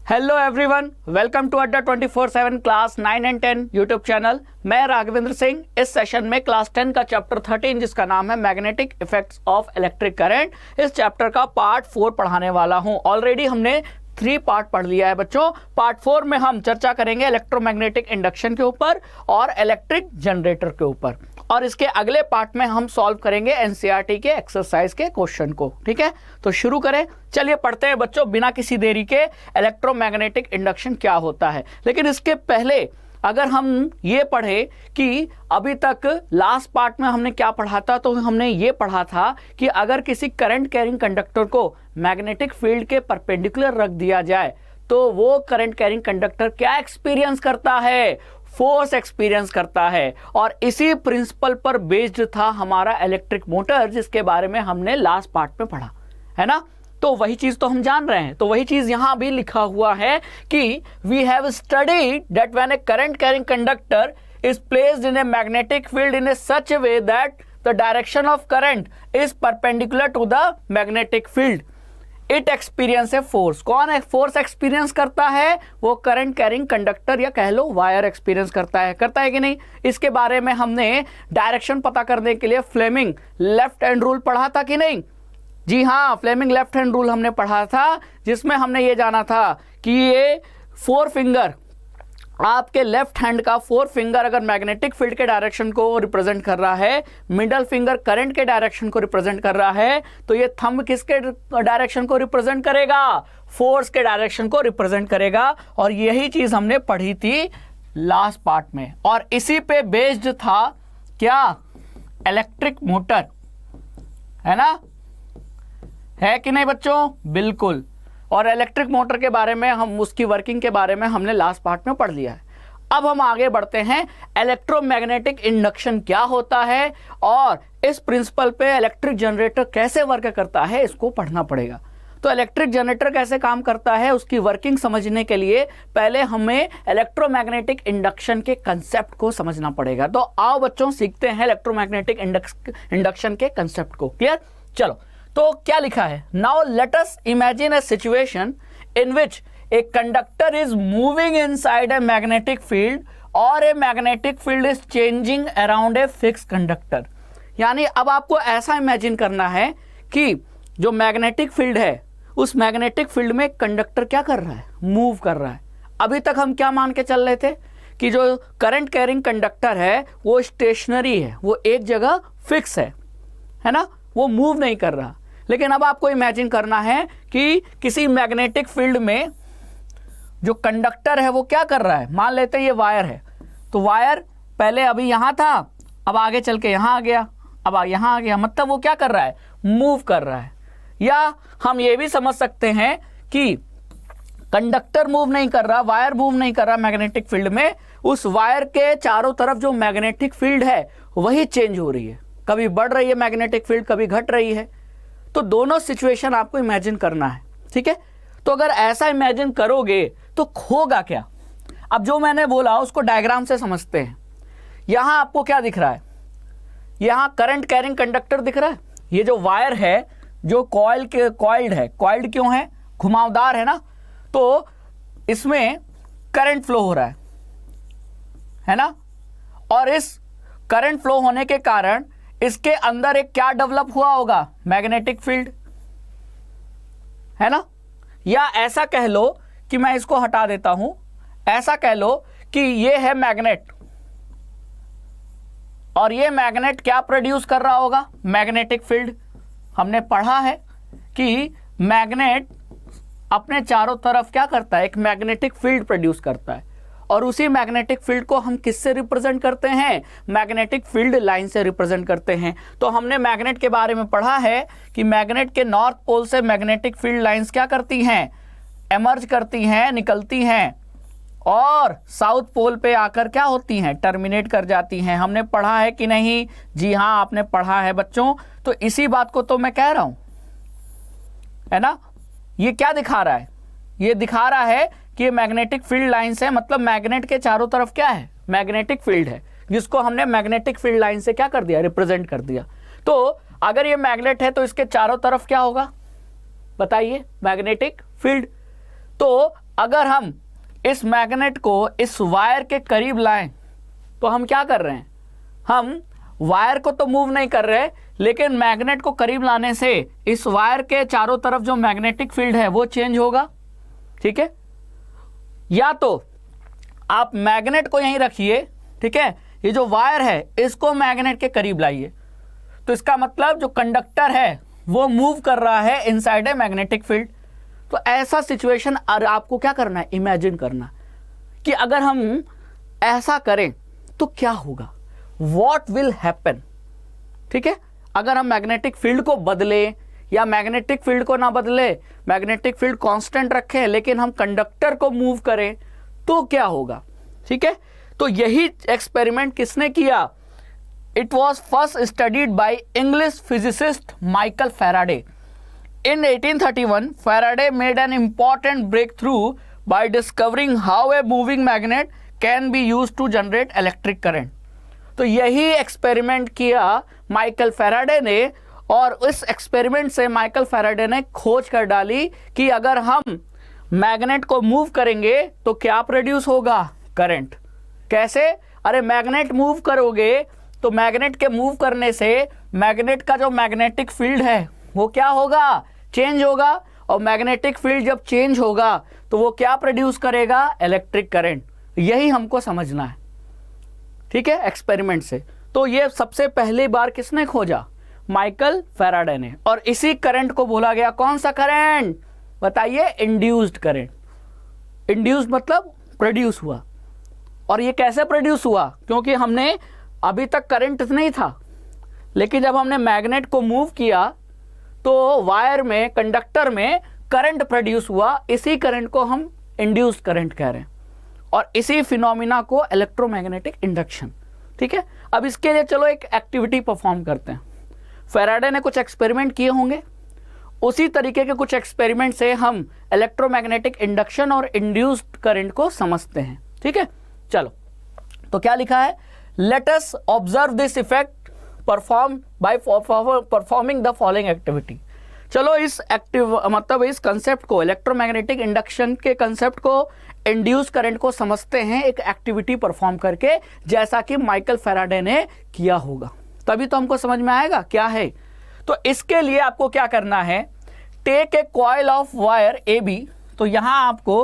Hello everyone, welcome to अड्डा 24/7 class 9 and 10 YouTube channel. मैं राघवेंद्र सिंह इस सेशन में क्लास 10 का चैप्टर 13 जिसका नाम है magnetic effects of electric current, इस चैप्टर का पार्ट 4 पढ़ाने वाला हूं। ऑलरेडी हमने 3 पार्ट पढ़ लिया है बच्चों। पार्ट 4 में हम चर्चा करेंगे इलेक्ट्रोमैग्नेटिक इंडक्शन के ऊपर और इलेक्ट्रिक जनरेटर के ऊपर, और इसके अगले पार्ट में हम सॉल्व करेंगे एनसीईआरटी के एक्सरसाइज के क्वेश्चन को। ठीक है, तो शुरू करें। चलिए पढ़ते हैं बच्चों बिना किसी देरी के इलेक्ट्रोमैग्नेटिक इंडक्शन क्या होता है। लेकिन इसके पहले अगर हम ये पढ़े कि अभी तक लास्ट पार्ट में हमने क्या पढ़ा था, तो हमने ये पढ़ा था कि अगर किसी करंट कैरिंग कंडक्टर को मैग्नेटिक फील्ड के परपेंडिकुलर रख दिया जाए तो वो करंट कैरिंग कंडक्टर क्या एक्सपीरियंस करता है, फोर्स एक्सपीरियंस करता है। और इसी प्रिंसिपल पर बेस्ड था हमारा इलेक्ट्रिक मोटर, जिसके बारे में हमने लास्ट पार्ट में पढ़ा है ना। तो वही चीज तो हम जान रहे हैं, तो वही चीज यहां भी लिखा हुआ है कि we have studied that when a current carrying conductor is placed in a magnetic field in a such a way that the direction of current is perpendicular to the magnetic field, it experience a force. कौन force experience करता है? वो current carrying conductor या कह लो wire experience करता है कि नहीं। इसके बारे में हमने डायरेक्शन पता करने के लिए फ्लेमिंग लेफ्ट हैंड रूल पढ़ा था कि नहीं? जी हाँ, फ्लेमिंग लेफ्ट हैंड रूल हमने पढ़ा था, जिसमें हमने ये जाना था कि ये 4 फिंगर, आपके लेफ्ट हैंड का 4 फिंगर अगर मैग्नेटिक फील्ड के डायरेक्शन को रिप्रेजेंट कर रहा है, मिडल फिंगर करंट के डायरेक्शन को रिप्रेजेंट कर रहा है, तो ये थंब किसके डायरेक्शन को रिप्रेजेंट करेगा? फोर्स के डायरेक्शन को रिप्रेजेंट करेगा। और यही चीज हमने पढ़ी थी लास्ट पार्ट में, और इसी पे बेस्ड था क्या? इलेक्ट्रिक मोटर, है ना, है कि नहीं बच्चों? बिल्कुल। और इलेक्ट्रिक मोटर के बारे में हम उसकी वर्किंग के बारे में हमने लास्ट पार्ट में पढ़ लिया है। अब हम आगे बढ़ते हैं, इलेक्ट्रोमैग्नेटिक इंडक्शन क्या होता है और इस प्रिंसिपल पे इलेक्ट्रिक जनरेटर कैसे वर्क करता है, इसको पढ़ना पड़ेगा। तो इलेक्ट्रिक जनरेटर कैसे काम करता है उसकी वर्किंग समझने के लिए पहले हमें इलेक्ट्रोमैग्नेटिक इंडक्शन के कंसेप्ट को समझना पड़ेगा। तो आओ बच्चों सीखते हैं इलेक्ट्रोमैग्नेटिक इंडक्शन के कंसेप्ट को। क्लियर? चलो, तो क्या लिखा है? Now let us imagine a situation in which a conductor is moving inside a magnetic field और a magnetic field is changing around a fix conductor. यानी अब आपको ऐसा इमेजिन करना है कि जो मैग्नेटिक फील्ड है उस मैग्नेटिक फील्ड में कंडक्टर क्या कर रहा है? मूव कर रहा है। अभी तक हम क्या मान के चल रहे थे कि जो करंट कैरिंग कंडक्टर है वो स्टेशनरी है, वो एक जगह फिक्स है ना, वो मूव नहीं कर रहा। लेकिन अब आपको इमेजिन करना है कि किसी मैग्नेटिक फील्ड में जो कंडक्टर है वो क्या कर रहा है। मान लेते हैं ये वायर है, तो वायर पहले अभी यहां था, अब आगे चल के यहां आ गया, अब यहां आ गया, मतलब वो क्या कर रहा है? मूव कर रहा है। या हम ये भी समझ सकते हैं कि कंडक्टर मूव नहीं कर रहा, वायर मूव नहीं कर रहा मैग्नेटिक फील्ड में, उस वायर के चारों तरफ जो मैग्नेटिक फील्ड है वही चेंज हो रही है, कभी बढ़ रही है मैग्नेटिक फील्ड, कभी घट रही है। तो दोनों सिचुएशन आपको इमेजिन करना है। ठीक है, तो अगर ऐसा इमेजिन करोगे तो होगा क्या? अब जो मैंने बोला उसको डायग्राम से समझते हैं। यहां आपको क्या दिख रहा है? यहां करंट कैरिंग कंडक्टर दिख रहा है। ये जो वायर है जो कॉइल्ड है, कॉइल्ड क्यों है? घुमावदार है ना, तो इसमें करंट फ्लो हो रहा है ना। और इस करंट फ्लो होने के कारण इसके अंदर एक क्या डेवलप हुआ होगा? मैग्नेटिक फील्ड, है ना। या ऐसा कह लो कि मैं इसको हटा देता हूं, ऐसा कह लो कि ये है मैग्नेट, और ये मैग्नेट क्या प्रोड्यूस कर रहा होगा? Magnetic field. हमने पढ़ा है कि मैग्नेट अपने चारों तरफ क्या करता है? एक मैग्नेटिक फील्ड प्रोड्यूस करता है, और उसी मैग्नेटिक फील्ड को हम किससे रिप्रेजेंट करते हैं? मैग्नेटिक फील्ड लाइन से रिप्रेजेंट करते हैं। तो हमने मैग्नेट के बारे में पढ़ा है कि मैग्नेट के नॉर्थ पोल से मैग्नेटिक फील्ड लाइंस क्या करती हैं? एमर्ज करती हैं, निकलती हैं, और साउथ पोल पे आकर क्या होती हैं? टर्मिनेट कर जाती हैं। हमने पढ़ा है कि नहीं? जी हाँ, आपने पढ़ा है बच्चों। तो इसी बात को तो मैं कह रहा हूं, है ना। ये क्या दिखा रहा है? ये दिखा रहा है कि ये मैग्नेटिक फील्ड लाइंस है, मतलब मैग्नेट के चारों तरफ क्या है? मैग्नेटिक फील्ड है, जिसको हमने मैग्नेटिक फील्ड लाइन से क्या कर दिया? रिप्रेजेंट कर दिया। तो अगर ये मैग्नेट है तो इसके चारों तरफ क्या होगा? बताइए? Magnetic field. तो अगर हम इस मैग्नेट को इस वायर के करीब लाएं तो हम क्या कर रहे हैं, हम वायर को तो मूव नहीं कर रहे, लेकिन मैग्नेट को करीब लाने से इस वायर के चारों तरफ जो मैग्नेटिक फील्ड है वो चेंज होगा। ठीक है, या तो आप मैग्नेट को यहीं रखिए, ठीक है, ये जो वायर है इसको मैग्नेट के करीब लाइए, तो इसका मतलब जो कंडक्टर है वो मूव कर रहा है इनसाइड ए मैग्नेटिक फील्ड। तो ऐसा सिचुएशन आपको क्या करना है, इमेजिन करना कि अगर हम ऐसा करें तो क्या होगा, व्हाट विल हैपन। ठीक है, अगर हम मैग्नेटिक फील्ड को बदले या मैग्नेटिक फील्ड को ना बदले, मैग्नेटिक फील्ड कांस्टेंट रखें लेकिन हम कंडक्टर को मूव करें तो क्या होगा। ठीक है, तो यही एक्सपेरिमेंट किसने किया, it was first studied by English physicist Michael Faraday. In 1831, Faraday made an important breakthrough by discovering how a moving magnet can be used to generate electric current. तो यही एक्सपेरिमेंट किया माइकल फैराडे ने, और इस experiment से Michael Faraday ने खोज कर डाली कि अगर हम मैग्नेट को मूव करेंगे तो क्या प्रोड्यूस होगा, करंट। कैसे, अरे मैग्नेट मूव करोगे तो मैग्नेट के मूव करने से मैग्नेट का जो मैग्नेटिक फील्ड है वो क्या होगा, चेंज होगा, और मैग्नेटिक फील्ड जब चेंज होगा तो वो क्या प्रोड्यूस करेगा, इलेक्ट्रिक करंट। यही हमको समझना है। ठीक है, एक्सपेरिमेंट से। तो ये सबसे पहली बार किसने खोजा, माइकल फैराडे ने, और इसी करंट को बोला गया कौन सा करंट, बताइए, इंड्यूस्ड करंट। इंड्यूस्ड मतलब प्रोड्यूस हुआ। और ये कैसे प्रोड्यूस हुआ, क्योंकि हमने अभी तक करंट नहीं था, लेकिन जब हमने मैग्नेट को मूव किया तो वायर में, कंडक्टर में करंट प्रोड्यूस हुआ। इसी करंट को हम इंड्यूस्ड करंट कह रहे हैं, और इसी फिनोमिना को इलेक्ट्रोमैग्नेटिक इंडक्शन। ठीक है, अब इसके लिए चलो एक एक्टिविटी परफॉर्म करते हैं। फैराडे ने कुछ एक्सपेरिमेंट किए होंगे, उसी तरीके के कुछ एक्सपेरिमेंट से हम इलेक्ट्रोमैग्नेटिक इंडक्शन और इंड्यूस्ड करंट को समझते हैं। ठीक है, चलो, तो क्या लिखा है, let us observe this effect perform by performing the following activity. चलो इस इस कंसेप्ट को, इलेक्ट्रोमैग्नेटिक इंडक्शन के कंसेप्ट को, इंड्यूस करंट को समझते हैं एक एक्टिविटी परफॉर्म करके, जैसा कि माइकल फैराडे ने किया होगा, तभी तो हमको समझ में आएगा क्या है। तो इसके लिए आपको क्या करना है, take a coil of wire A B. तो यहां आपको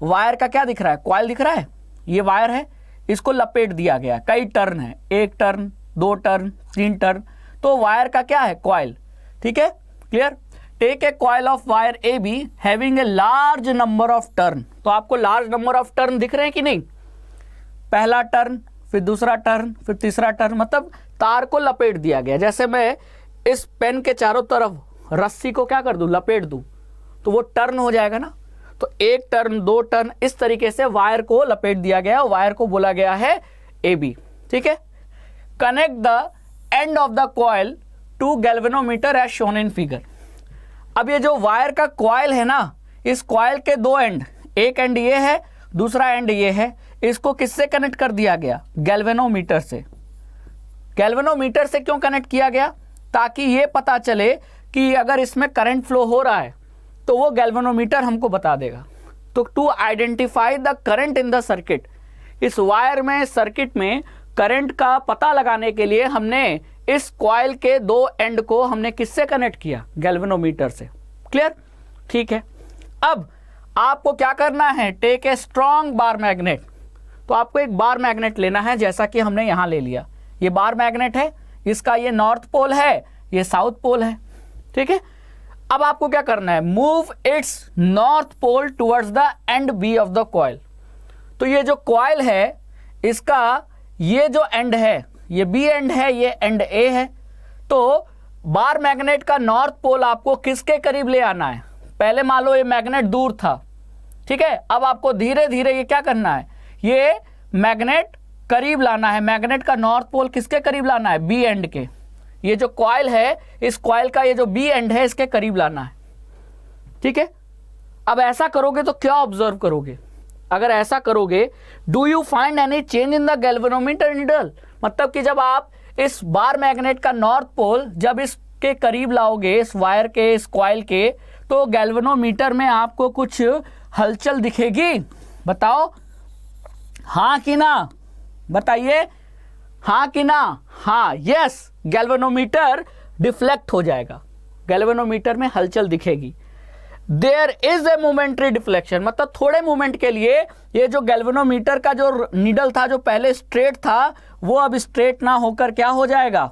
वायर का क्या दिख रहा है, कॉइल दिख रहा है, ये वायर है, इसको लपेट दिया गया, कई टर्न है, एक टर्न, दो टर्न, तीन टर्न, तो वायर का क्या है, कॉइल। ठीक है, clear. Take a coil of wire A B having a large number of turn. तो आपको लार्ज नंबर ऑफ टर्न दिख रहे हैं कि नहीं, पहला टर्न, फिर दूसरा टर्न, फिर तीसरा टर्न, मतलब तार को लपेट दिया गया। जैसे मैं इस पेन के चारों तरफ रस्सी को क्या कर दूं, लपेट दूं, तो वो टर्न हो जाएगा ना। तो एक टर्न, दो टर्न, इस तरीके से वायर को लपेट दिया गया, वायर को बोला गया है ए बी। ठीक है, connect the end of the coil to galvanometer as shown in figure. अब ये जो वायर का कॉइल है ना, इस कॉइल के दो एंड, एक एंड ये है, दूसरा एंड ये है, इसको किससे कनेक्ट कर दिया गया, गैल्वेनोमीटर से। गैल्वेनोमीटर से क्यों कनेक्ट किया गया, ताकि ये पता चले कि अगर इसमें करंट फ्लो हो रहा है तो वो गैल्वेनोमीटर हमको बता देगा। तो to identify the current in the circuit, इस वायर में, सर्किट में करंट का पता लगाने के लिए हमने इस कॉइल के दो एंड को हमने किससे कनेक्ट किया, गैल्वेनोमीटर से। क्लियर, ठीक है। अब आपको क्या करना है, take a strong bar magnet. तो आपको एक बार मैग्नेट लेना है, जैसा कि हमने यहां ले लिया, ये बार मैग्नेट है, इसका ये नॉर्थ पोल है, ये साउथ पोल है। ठीक है, अब आपको क्या करना है, move its north pole towards the end B of the coil. तो ये जो कॉइल है, इसका ये जो एंड है, ये बी एंड है, ये एंड ए है। तो बार मैग्नेट का नॉर्थ पोल आपको किसके करीब ले आना है, पहले मान लो ये मैग्नेट दूर था, ठीक है, अब आपको धीरे धीरे ये क्या करना है, ये मैग्नेट करीब लाना है। मैग्नेट का नॉर्थ पोल किसके करीब लाना है, बी एंड के। ये जो कॉइल है, इस कॉइल का ये जो बी एंड है, इसके करीब लाना है। ठीक है, अब ऐसा करोगे तो क्या ऑब्जर्व करोगे, अगर ऐसा करोगे, do you find any change in the galvanometer needle, मतलब कि जब आप इस बार मैग्नेट का नॉर्थ पोल जब इसके करीब लाओगे, इस वायर के, इस कॉइल के, तो गैल्वेनोमीटर में आपको कुछ हलचल दिखेगी? बताओ हाँ कि ना, बताइए हाँ कि ना? हाँ, यस, गैल्वेनोमीटर डिफ्लेक्ट हो जाएगा, गैल्वेनोमीटर में हलचल दिखेगी। There is a momentary deflection, मतलब थोड़े मोमेंट के लिए ये जो गैल्वेनोमीटर का जो नीडल था, जो पहले स्ट्रेट था, वो अब स्ट्रेट ना होकर क्या हो जाएगा?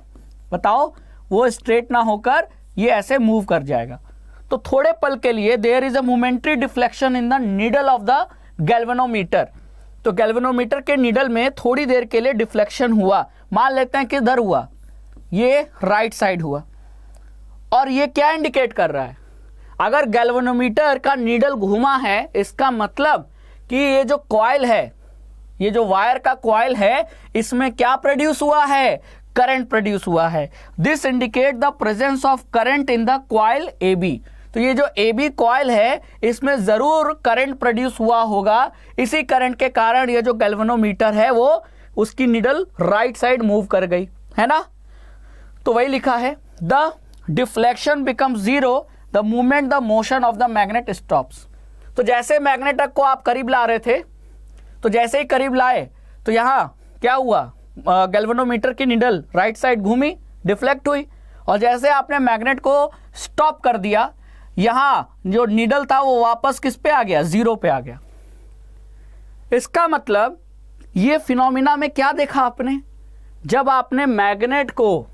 बताओ, वो स्ट्रेट ना होकर ये ऐसे मूव कर जाएगा। तो थोड़े पल के लिए there is a momentary deflection in the needle of the galvanometer. तो गैल्वेनोमीटर के नीडल में थोड़ी देर के लिए डिफ्लेक्शन हुआ। मान लेते हैं किधर हुआ? ये राइट साइड हुआ। और ये क्या इंडिकेट कर रहा है? अगर गैल्वेनोमीटर का नीडल घूमा है, इसका मतलब कि ये जो कॉइल है, ये जो वायर का कॉइल है, इसमें क्या प्रोड्यूस हुआ है? करंट प्रोड्यूस हुआ है। This indicate the presence of current in the coil A B. तो ये जो ए बी कॉइल है, इसमें जरूर करंट प्रोड्यूस हुआ होगा। इसी करंट के कारण ये जो गैल्वेनोमीटर है वो उसकी नीडल राइट साइड मूव कर गई, है ना? तो वही लिखा है, the deflection become zero the movement the motion of the magnet stops. तो जैसे मैग्नेट को आप करीब ला रहे थे, तो जैसे ही करीब लाए तो यहाँ क्या हुआ? गैल्वेनोमीटर की नीडल राइट साइड घूमी, डिफ्लेक्ट हुई। और जैसे आपने मैग्नेट को स्टॉप कर दिया, यहाँ जो नीडल था वो वापस किस पे आ गया? जीरो पे आ गया। इसका मतलब ये फिनोमिना में क्या देखा आपने? जब आपने मैग्नेट को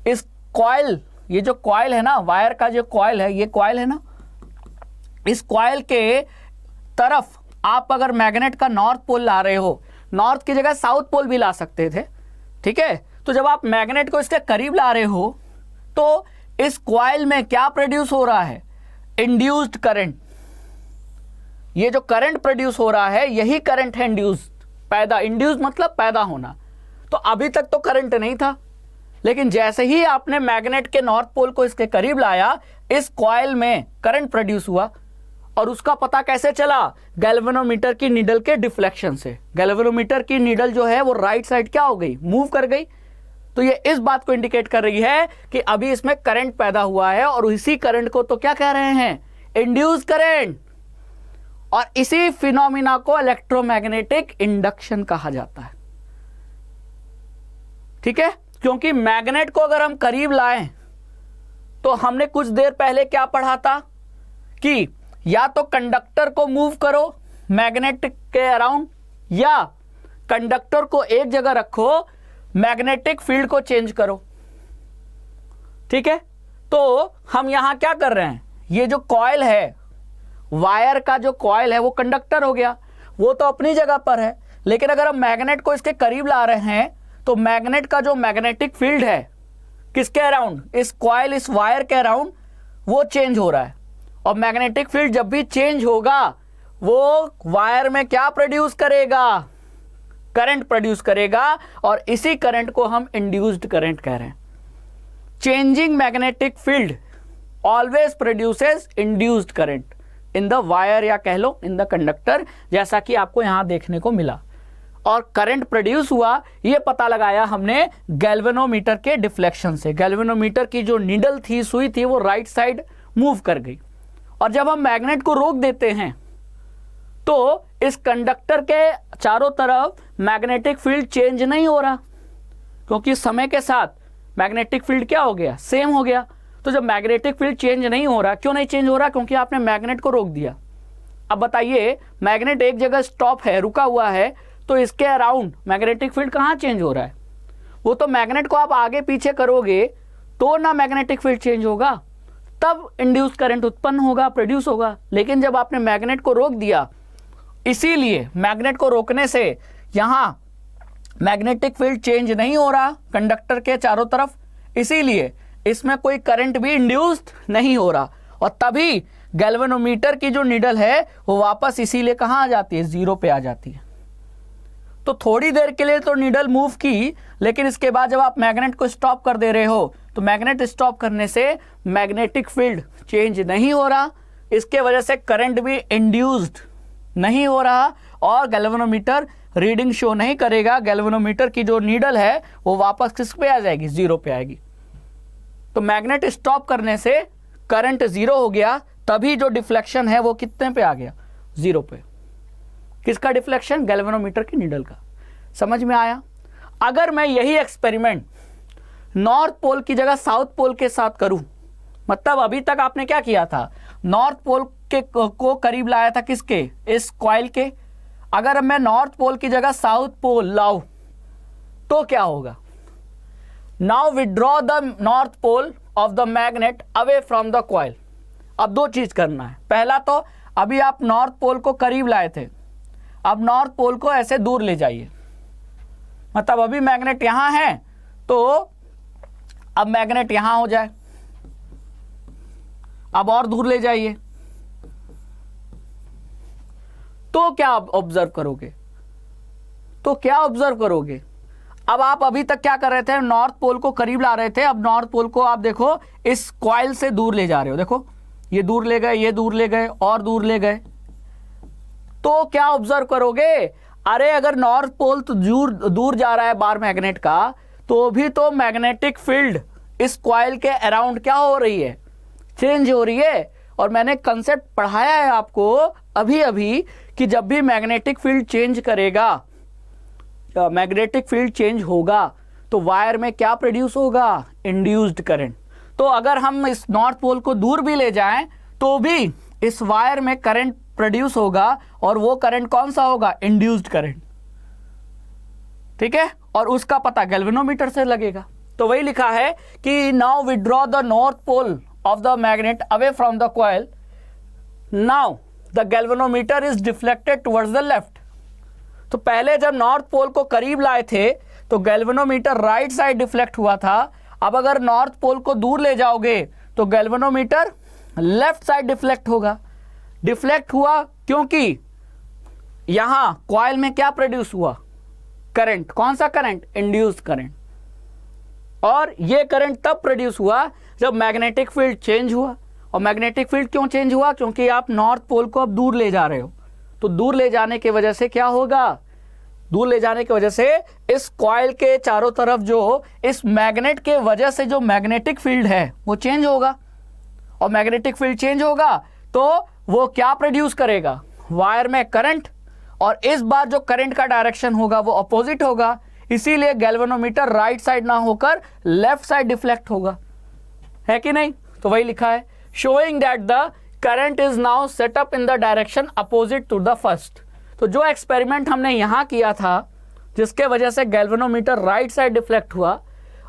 इस कॉइल, ये जो कॉइल है ना, वायर का जो कॉइल है, ये कॉइल है ना, इस कॉइल के तरफ आप अगर मैग्नेट का नॉर्थ पोल ला रहे हो, नॉर्थ की जगह साउथ पोल भी ला सकते थे, ठीक है? तो जब आप मैग्नेट को इसके करीब ला रहे हो तो इस कॉइल में क्या प्रोड्यूस हो रहा है? Induced current. ये जो करंट प्रोड्यूस हो रहा है, यही करंट है इंड्यूस्ड, पैदा। इंड्यूस्ड मतलब पैदा होना। तो अभी तक तो करंट नहीं था, लेकिन जैसे ही आपने मैग्नेट के नॉर्थ पोल को इसके करीब लाया, इस कॉइल में करंट प्रोड्यूस हुआ। और उसका पता कैसे चला? गैल्वेनोमीटर की नीडल के डिफ्लेक्शन से। गैल्वेनोमीटर की नीडल जो है वो राइट साइड क्या हो गई? मूव कर गई। तो ये इस बात को इंडिकेट कर रही है कि अभी इसमें करंट पैदा हुआ है, और इसी करंट को तो क्या कह रहे हैं? Induce current. और इसी फिनोमिना को इलेक्ट्रोमैग्नेटिक इंडक्शन कहा जाता है, ठीक है? क्योंकि मैग्नेट को अगर हम करीब लाएं तो हमने कुछ देर पहले क्या पढ़ा था कि या तो कंडक्टर को मूव करो मैग्नेट के अराउंड, या कंडक्टर को एक जगह रखो, मैग्नेटिक फील्ड को चेंज करो, ठीक है? तो हम यहां क्या कर रहे हैं? ये जो कॉइल है, वायर का जो कॉइल है, वो कंडक्टर हो गया, वो तो अपनी जगह पर है। लेकिन अगर हम मैग्नेट को इसके करीब ला रहे हैं तो मैग्नेट का जो मैग्नेटिक फील्ड है किसके अराउंड? इस कॉइल, इस वायर के अराउंड वो चेंज हो रहा है। और मैग्नेटिक फील्ड जब भी चेंज होगा, वो वायर में क्या प्रोड्यूस करेगा? करंट प्रोड्यूस करेगा। और इसी करंट को हम इंड्यूस्ड करंट कह रहे हैं। Changing magnetic field always produces induced current in the wire, या कह लो इन द कंडक्टर, जैसा कि आपको यहां देखने को मिला। और करंट प्रोड्यूस हुआ, ये पता लगाया हमने गैल्वेनोमीटर के डिफ्लेक्शन से। गैल्वेनोमीटर की जो नीडल थी, सुई थी, वो राइट साइड मूव कर गई। और जब हम मैग्नेट को रोक देते हैं तो इस कंडक्टर के चारों तरफ मैग्नेटिक फील्ड चेंज नहीं हो रहा, क्योंकि समय के साथ मैग्नेटिक फील्ड क्या हो गया? सेम हो गया। तो जब मैग्नेटिक फील्ड चेंज नहीं हो रहा, क्यों नहीं चेंज हो रहा? क्योंकि आपने मैग्नेट को रोक दिया। अब बताइए, मैग्नेट एक जगह स्टॉप है, रुका हुआ है, तो इसके अराउंड मैग्नेटिक फील्ड कहाँ चेंज हो रहा है? वो तो मैग्नेट को आप आगे पीछे करोगे तो ना मैग्नेटिक फील्ड चेंज होगा, तब इंड्यूस करंट उत्पन्न होगा, प्रोड्यूस होगा। लेकिन जब आपने मैग्नेट को रोक दिया, इसीलिए मैग्नेट को रोकने से यहां मैग्नेटिक फील्ड चेंज नहीं हो रहा कंडक्टर के चारों तरफ, इसीलिए इसमें कोई करंट भी इंड्यूस्ड नहीं हो रहा। और तभी गैल्वेनोमीटर की जो नीडल है वो वापस इसीलिए कहां आ जाती है? जीरो पे आ जाती है। तो थोड़ी देर के लिए तो नीडल मूव की, लेकिन इसके बाद जब आप मैग्नेट को स्टॉप कर दे रहे हो तो मैग्नेट स्टॉप करने से मैग्नेटिक फील्ड चेंज नहीं हो रहा, इसके वजह से करंट भी इंड्यूस्ड नहीं हो रहा, और गैल्वेनोमीटर रीडिंग शो नहीं करेगा। गैल्वेनोमीटर की जो नीडल है वो वापस किस पे आ जाएगी? जीरो पे आएगी। तो मैग्नेट स्टॉप करने से करंट जीरो हो गया, तभी जो डिफ्लेक्शन है वो कितने पे आ गया? 0 पे। किसका डिफ्लेक्शन? गैल्वेनोमीटर की नीडल का। समझ में आया? अगर मैं यही एक्सपेरिमेंट नॉर्थ पोल की जगह साउथ पोल के साथ करूं, मतलब अभी तक आपने क्या किया था, नॉर्थ पोल के को करीब लाया था किसके? इस कॉइल के। अगर मैं नॉर्थ पोल की जगह साउथ पोल लाऊं तो क्या होगा? Now withdraw the north pole of the magnet away from the coil. अब दो चीज करना है। पहला तो अभी आप नॉर्थ पोल को करीब लाए थे, अब नॉर्थ पोल को ऐसे दूर ले जाइए। मतलब अभी मैग्नेट यहां है तो अब मैग्नेट यहां हो जाए, अब और दूर ले जाइए तो क्या ऑब्जर्व करोगे? तो क्या ऑब्जर्व करोगे? अब आप अभी तक क्या कर रहे थे? नॉर्थ पोल को करीब ला रहे थे, अब नॉर्थ पोल को आप देखो इस कॉइल से दूर ले जा रहे हो। देखो ये दूर ले गए, ये दूर ले गए और दूर ले गए, तो क्या ऑब्जर्व करोगे? अरे अगर नॉर्थ पोल तो दूर जा रहा है बार मैग्नेट का, तो भी तो मैग्नेटिक फील्ड इस कॉइल के अराउंड क्या हो रही है? चेंज हो रही है। और मैंने कंसेप्ट पढ़ाया है आपको अभी अभी कि जब भी मैग्नेटिक फील्ड चेंज करेगा, मैग्नेटिक फील्ड चेंज होगा तो वायर में क्या प्रोड्यूस होगा? Induced current. तो अगर हम इस नॉर्थ पोल को दूर भी ले जाएं तो भी इस वायर में करंट प्रोड्यूस होगा, और वो करंट कौन सा होगा? Induced current. ठीक है, और उसका पता गैल्वेनोमीटर से लगेगा। तो वही लिखा है कि now withdraw the north pole of the magnet away from the coil, now the galvanometer is deflected towards the left. तो पहले जब नॉर्थ पोल को करीब लाए थे तो गैल्वेनोमीटर राइट साइड डिफ्लेक्ट हुआ था। अब अगर नॉर्थ पोल को दूर ले जाओगे तो गैल्वेनोमीटर लेफ्ट साइड डिफ्लेक्ट होगा। डिफ्लेक्ट हुआ क्योंकि यहां कॉइल में क्या प्रोड्यूस हुआ? करंट। कौन सा करंट? Induced current. और ये करंट तब प्रोड्यूस हुआ जब मैग्नेटिक फील्ड चेंज हुआ। और मैग्नेटिक फील्ड क्यों चेंज हुआ? क्योंकि आप नॉर्थ पोल को अब दूर ले जा रहे हो। तो दूर ले जाने की वजह से क्या होगा? दूर ले जाने की वजह से इस कॉइल के चारों तरफ जो इस मैग्नेट के वजह से जो मैग्नेटिक फील्ड है वो चेंज होगा। और मैग्नेटिक फील्ड चेंज होगा तो वो क्या प्रोड्यूस करेगा? वायर में करंट। और इस बार जो करंट का डायरेक्शन होगा वो अपोजिट होगा, इसीलिए गैल्वेनोमीटर राइट साइड ना होकर लेफ्ट साइड डिफ्लेक्ट होगा। है कि नहीं? तो वही लिखा है, showing that the current is now set up in the direction opposite to the first. तो जो एक्सपेरिमेंट हमने यहां किया था जिसके वजह से गैल्वेनोमीटर राइट साइड डिफ्लेक्ट हुआ,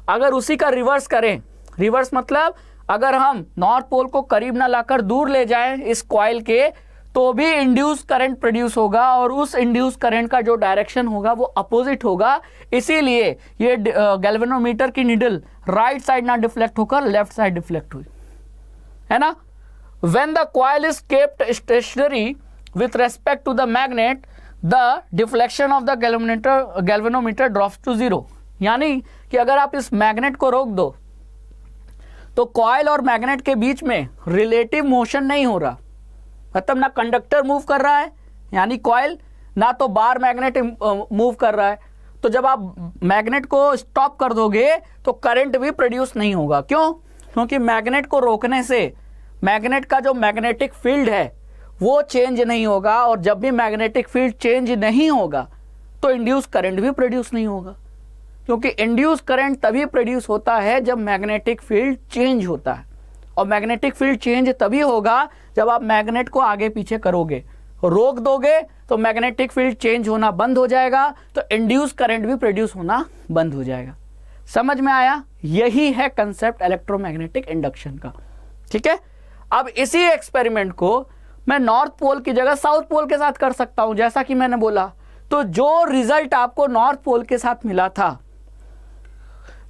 अगर उसी का रिवर्स करें, रिवर्स मतलब अगर हम नॉर्थ पोल को करीब ना लाकर दूर ले जाएं इस कॉइल के, तो भी इंड्यूस करंट प्रोड्यूस होगा, और उस इंड्यूस करंट का जो डायरेक्शन होगा वो अपोजिट होगा। इसीलिए ये गैल्वेनोमीटर की नीडल राइट साइड ना डिफ्लेक्ट होकर लेफ्ट साइड डिफ्लेक्ट हुई, है ना। When the coil is kept stationary with respect to the magnet, the deflection of the galvanometer drops to 0। यानी कि अगर आप इस मैग्नेट को रोक दो तो कॉइल और मैग्नेट के बीच में रिलेटिव मोशन नहीं हो रहा। मतलब ना कंडक्टर मूव कर रहा है यानी कॉइल, ना तो बार मैग्नेट मूव कर रहा है। तो जब आप मैग्नेट को स्टॉप कर दोगे तो करंट भी प्रोड्यूस नहीं होगा। क्यों? क्योंकि मैग्नेट को रोकने से मैग्नेट का जो मैग्नेटिक फील्ड है वो चेंज नहीं होगा, और जब भी मैग्नेटिक फील्ड चेंज नहीं होगा तो इंड्यूस करंट भी प्रोड्यूस नहीं होगा। क्योंकि इंड्यूस करंट तभी प्रोड्यूस होता है जब मैग्नेटिक फील्ड चेंज होता है, और मैग्नेटिक फील्ड चेंज तभी होगा जब आप मैग्नेट को आगे पीछे करोगे। रोक दोगे तो मैग्नेटिक फील्ड चेंज होना बंद हो जाएगा, तो इंड्यूस करंट भी प्रोड्यूस होना बंद हो जाएगा। समझ में आया? यही है कंसेप्ट इलेक्ट्रोमैग्नेटिक इंडक्शन का। ठीक है, अब इसी एक्सपेरिमेंट को मैं नॉर्थ पोल की जगह साउथ पोल के साथ कर सकता हूं, जैसा कि मैंने बोला। तो जो रिजल्ट आपको नॉर्थ पोल के साथ मिला था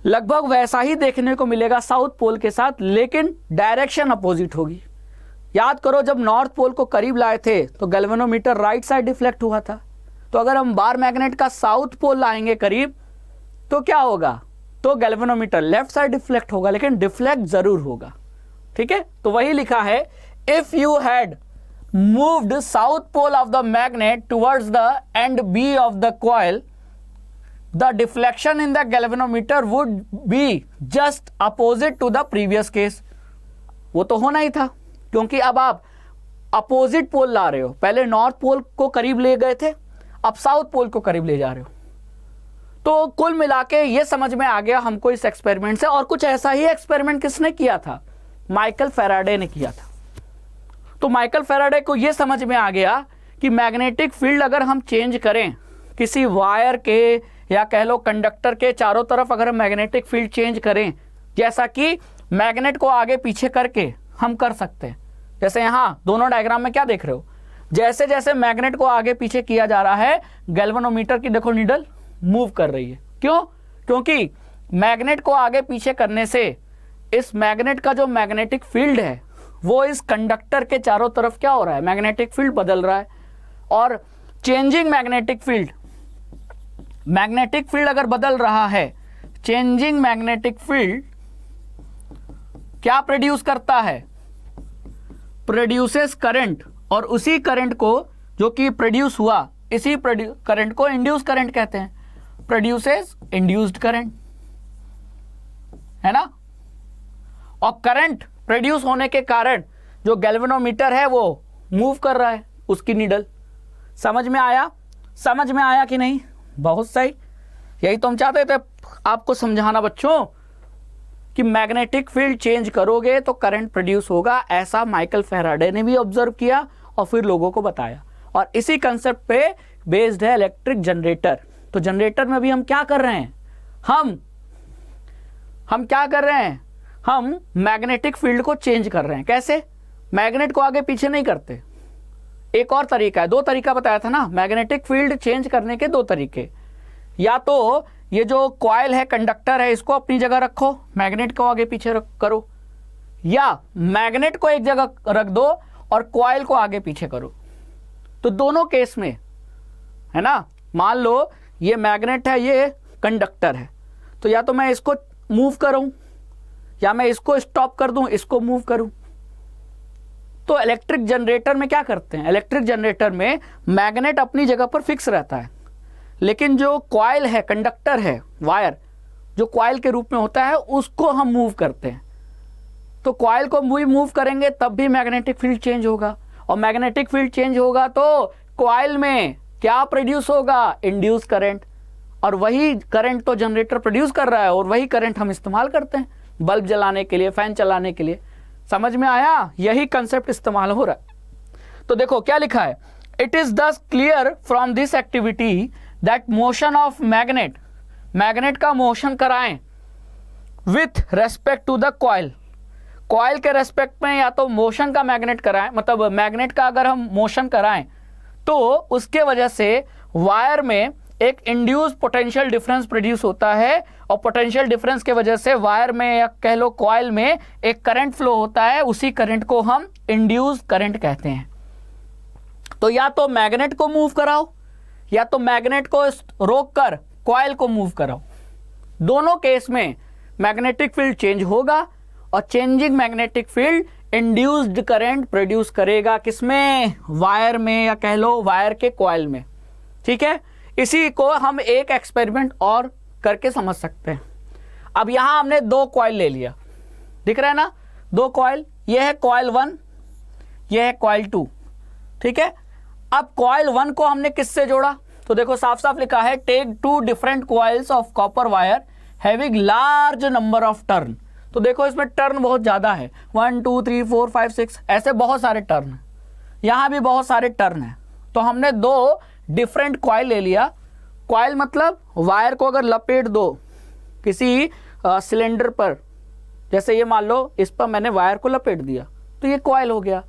लगभग वैसा ही देखने को मिलेगा साउथ पोल के साथ, लेकिन डायरेक्शन अपोजिट होगी। याद करो, जब नॉर्थ पोल को करीब लाए थे तो गैल्वेनोमीटर राइट साइड डिफ्लेक्ट हुआ था। तो अगर हम बार मैग्नेट का साउथ पोल लाएंगे करीब तो क्या होगा? तो गैल्वेनोमीटर लेफ्ट साइड डिफ्लेक्ट होगा, लेकिन डिफ्लेक्ट जरूर होगा। ठीक है, तो वही लिखा है, if you had moved south pole of the magnet towards the end B of the coil, the deflection in the galvanometer would be just opposite to the previous case. वो तो होना ही था, क्योंकि अब आप अपोजिट पोल ला रहे हो, पहले नॉर्थ पोल को करीब ले गए थे, अब साउथ पोल को करीब ले जा रहे हो। तो कुल मिला के ये समझ में आ गया हमको इस एक्सपेरिमेंट से। और कुछ ऐसा ही एक्सपेरिमेंट किसने किया था? माइकल फैराडे ने किया था। तो माइकल फैराडे को ये समझ में आ गया कि मैग्नेटिक फील्ड अगर हम चेंज करें, किसी वायर के या कह लो कंडक्टर के चारों तरफ अगर हम मैग्नेटिक फील्ड चेंज करें, जैसा कि मैग्नेट को आगे पीछे करके हम कर सकते हैं। जैसे यहाँ दोनों डायग्राम में क्या देख रहे हो, जैसे जैसे मैग्नेट को आगे पीछे किया जा रहा है, गैल्वेनोमीटर की देखो नीडल मूव कर रही है। क्यों? क्योंकि मैग्नेट को आगे पीछे करने से इस मैग्नेट का जो मैग्नेटिक फील्ड है वो इस कंडक्टर के चारों तरफ क्या हो रहा है, मैग्नेटिक फील्ड बदल रहा है। और चेंजिंग मैग्नेटिक फील्ड अगर बदल रहा है, चेंजिंग मैग्नेटिक फील्ड क्या प्रोड्यूस करता है? Produces current. और उसी करंट को जो कि प्रोड्यूस हुआ, इसी करंट को इंड्यूस करंट कहते हैं। प्रोड्यूसेस इंड्यूस्ड करंट, है ना। और करंट प्रोड्यूस होने के कारण जो गैल्वेनोमीटर है वो मूव कर रहा है उसकी नीडल। समझ में आया? समझ में आया कि नहीं? बहुत सही। यही तो हम चाहते थे आपको समझाना बच्चों कि मैग्नेटिक फील्ड चेंज करोगे तो करंट प्रोड्यूस होगा। ऐसा माइकल फैराडे ने भी ऑब्जर्व किया और फिर लोगों को बताया। और इसी कंसेप्ट पे बेस्ड है इलेक्ट्रिक जनरेटर। तो जनरेटर में भी हम क्या कर रहे हैं? हम क्या कर रहे हैं? हम मैग्नेटिक फील्ड को चेंज कर रहे हैं। कैसे? मैग्नेट को आगे पीछे नहीं करते। एक और तरीका है, दो तरीका बताया था ना मैग्नेटिक फील्ड चेंज करने के, दो तरीके। या तो ये जो कॉइल है, कंडक्टर है, इसको अपनी जगह रखो, मैग्नेट को आगे पीछे करो, या मैग्नेट को एक जगह रख दो और कॉइल को आगे पीछे करो। तो दोनों केस में, है ना, मान लो ये मैग्नेट है, ये कंडक्टर है, तो या तो मैं इसको मूव करूं या मैं इसको स्टॉप कर दूं, इसको मूव करूं। तो इलेक्ट्रिक जनरेटर में क्या करते हैं? इलेक्ट्रिक जनरेटर में मैग्नेट अपनी जगह पर फिक्स रहता है, लेकिन जो कॉइल है, कंडक्टर है, वायर जो कॉइल के रूप में होता है, उसको हम मूव करते हैं। तो कॉइल को मूव करेंगे तब भी मैग्नेटिक फील्ड चेंज होगा, और मैग्नेटिक फील्ड चेंज होगा तो कॉइल में क्या प्रोड्यूस होगा? Induce current. और वही करंट तो जनरेटर प्रोड्यूस कर रहा है और वही करंट हम इस्तेमाल करते हैं बल्ब जलाने के लिए, फैन चलाने के लिए। समझ में आया? यही कंसेप्ट इस्तेमाल हो रहा है। तो देखो क्या लिखा है, it is thus clear from this activity that motion of magnet का मोशन कराएं with respect to the coil. Coil के रेस्पेक्ट में या तो मोशन का मैग्नेट कराएं, मतलब मैग्नेट का अगर हम मोशन कराएं तो उसके वजह से वायर में एक इंड्यूस पोटेंशियल डिफरेंस प्रोड्यूस होता है, और पोटेंशियल डिफरेंस के वजह से वायर में या कह लो कॉइल में एक करंट फ्लो होता है। उसी करंट को हम इंड्यूस करंट कहते हैं। तो या तो मैग्नेट को मूव कराओ या तो मैग्नेट को रोककर कॉइल को मूव कराओ। दोनों केस में मैग्नेटिक फील्ड चेंज होगा, और changing magnetic field induced current produce करेगा। किसमें? वायर में, या कह लो वायर के कॉइल में। ठीक है, इसी को हम एक एक्सपेरिमेंट और करके समझ सकते हैं। अब यहां हमने दो कॉइल ले लिया, दिख रहा है ना, दो कॉइल, ये है कॉइल 1, ये है कॉइल 2। ठीक है, अब कॉइल 1 को हमने किससे जोड़ा? तो देखो साफ साफ लिखा है, take 2 different coils of copper wire having large number of turn. तो देखो इसमें टर्न बहुत ज्यादा है, 1 2 3 4 5 6 ऐसे बहुत सारे टर्न है, यहां भी बहुत सारे टर्न है। तो हमने दो डिफरेंट कॉइल ले लिया। कॉइल मतलब वायर को अगर लपेट दो किसी सिलेंडर पर, जैसे ये मान लो इस पर मैंने वायर को लपेट दिया तो ये कॉइल हो गया।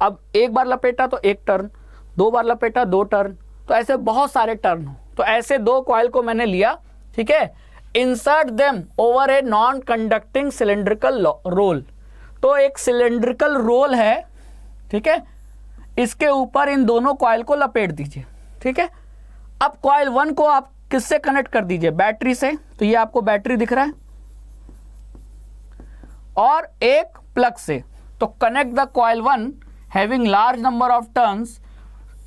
अब एक बार लपेटा तो एक टर्न, दो बार लपेटा दो टर्न, तो ऐसे बहुत सारे टर्न हो। तो ऐसे दो कॉइल को मैंने लिया, ठीक है, insert them over a non conducting cylindrical roll. तो एक सिलेंड्रिकल रोल है, ठीक है, इसके ऊपर इन दोनों कॉइल को लपेट दीजिए। ठीक है, अब कॉइल 1 को आप किससे कनेक्ट कर दीजिए? बैटरी से। तो ये आपको बैटरी दिख रहा है, और एक प्लग से। तो connect the coil 1 having large number of turns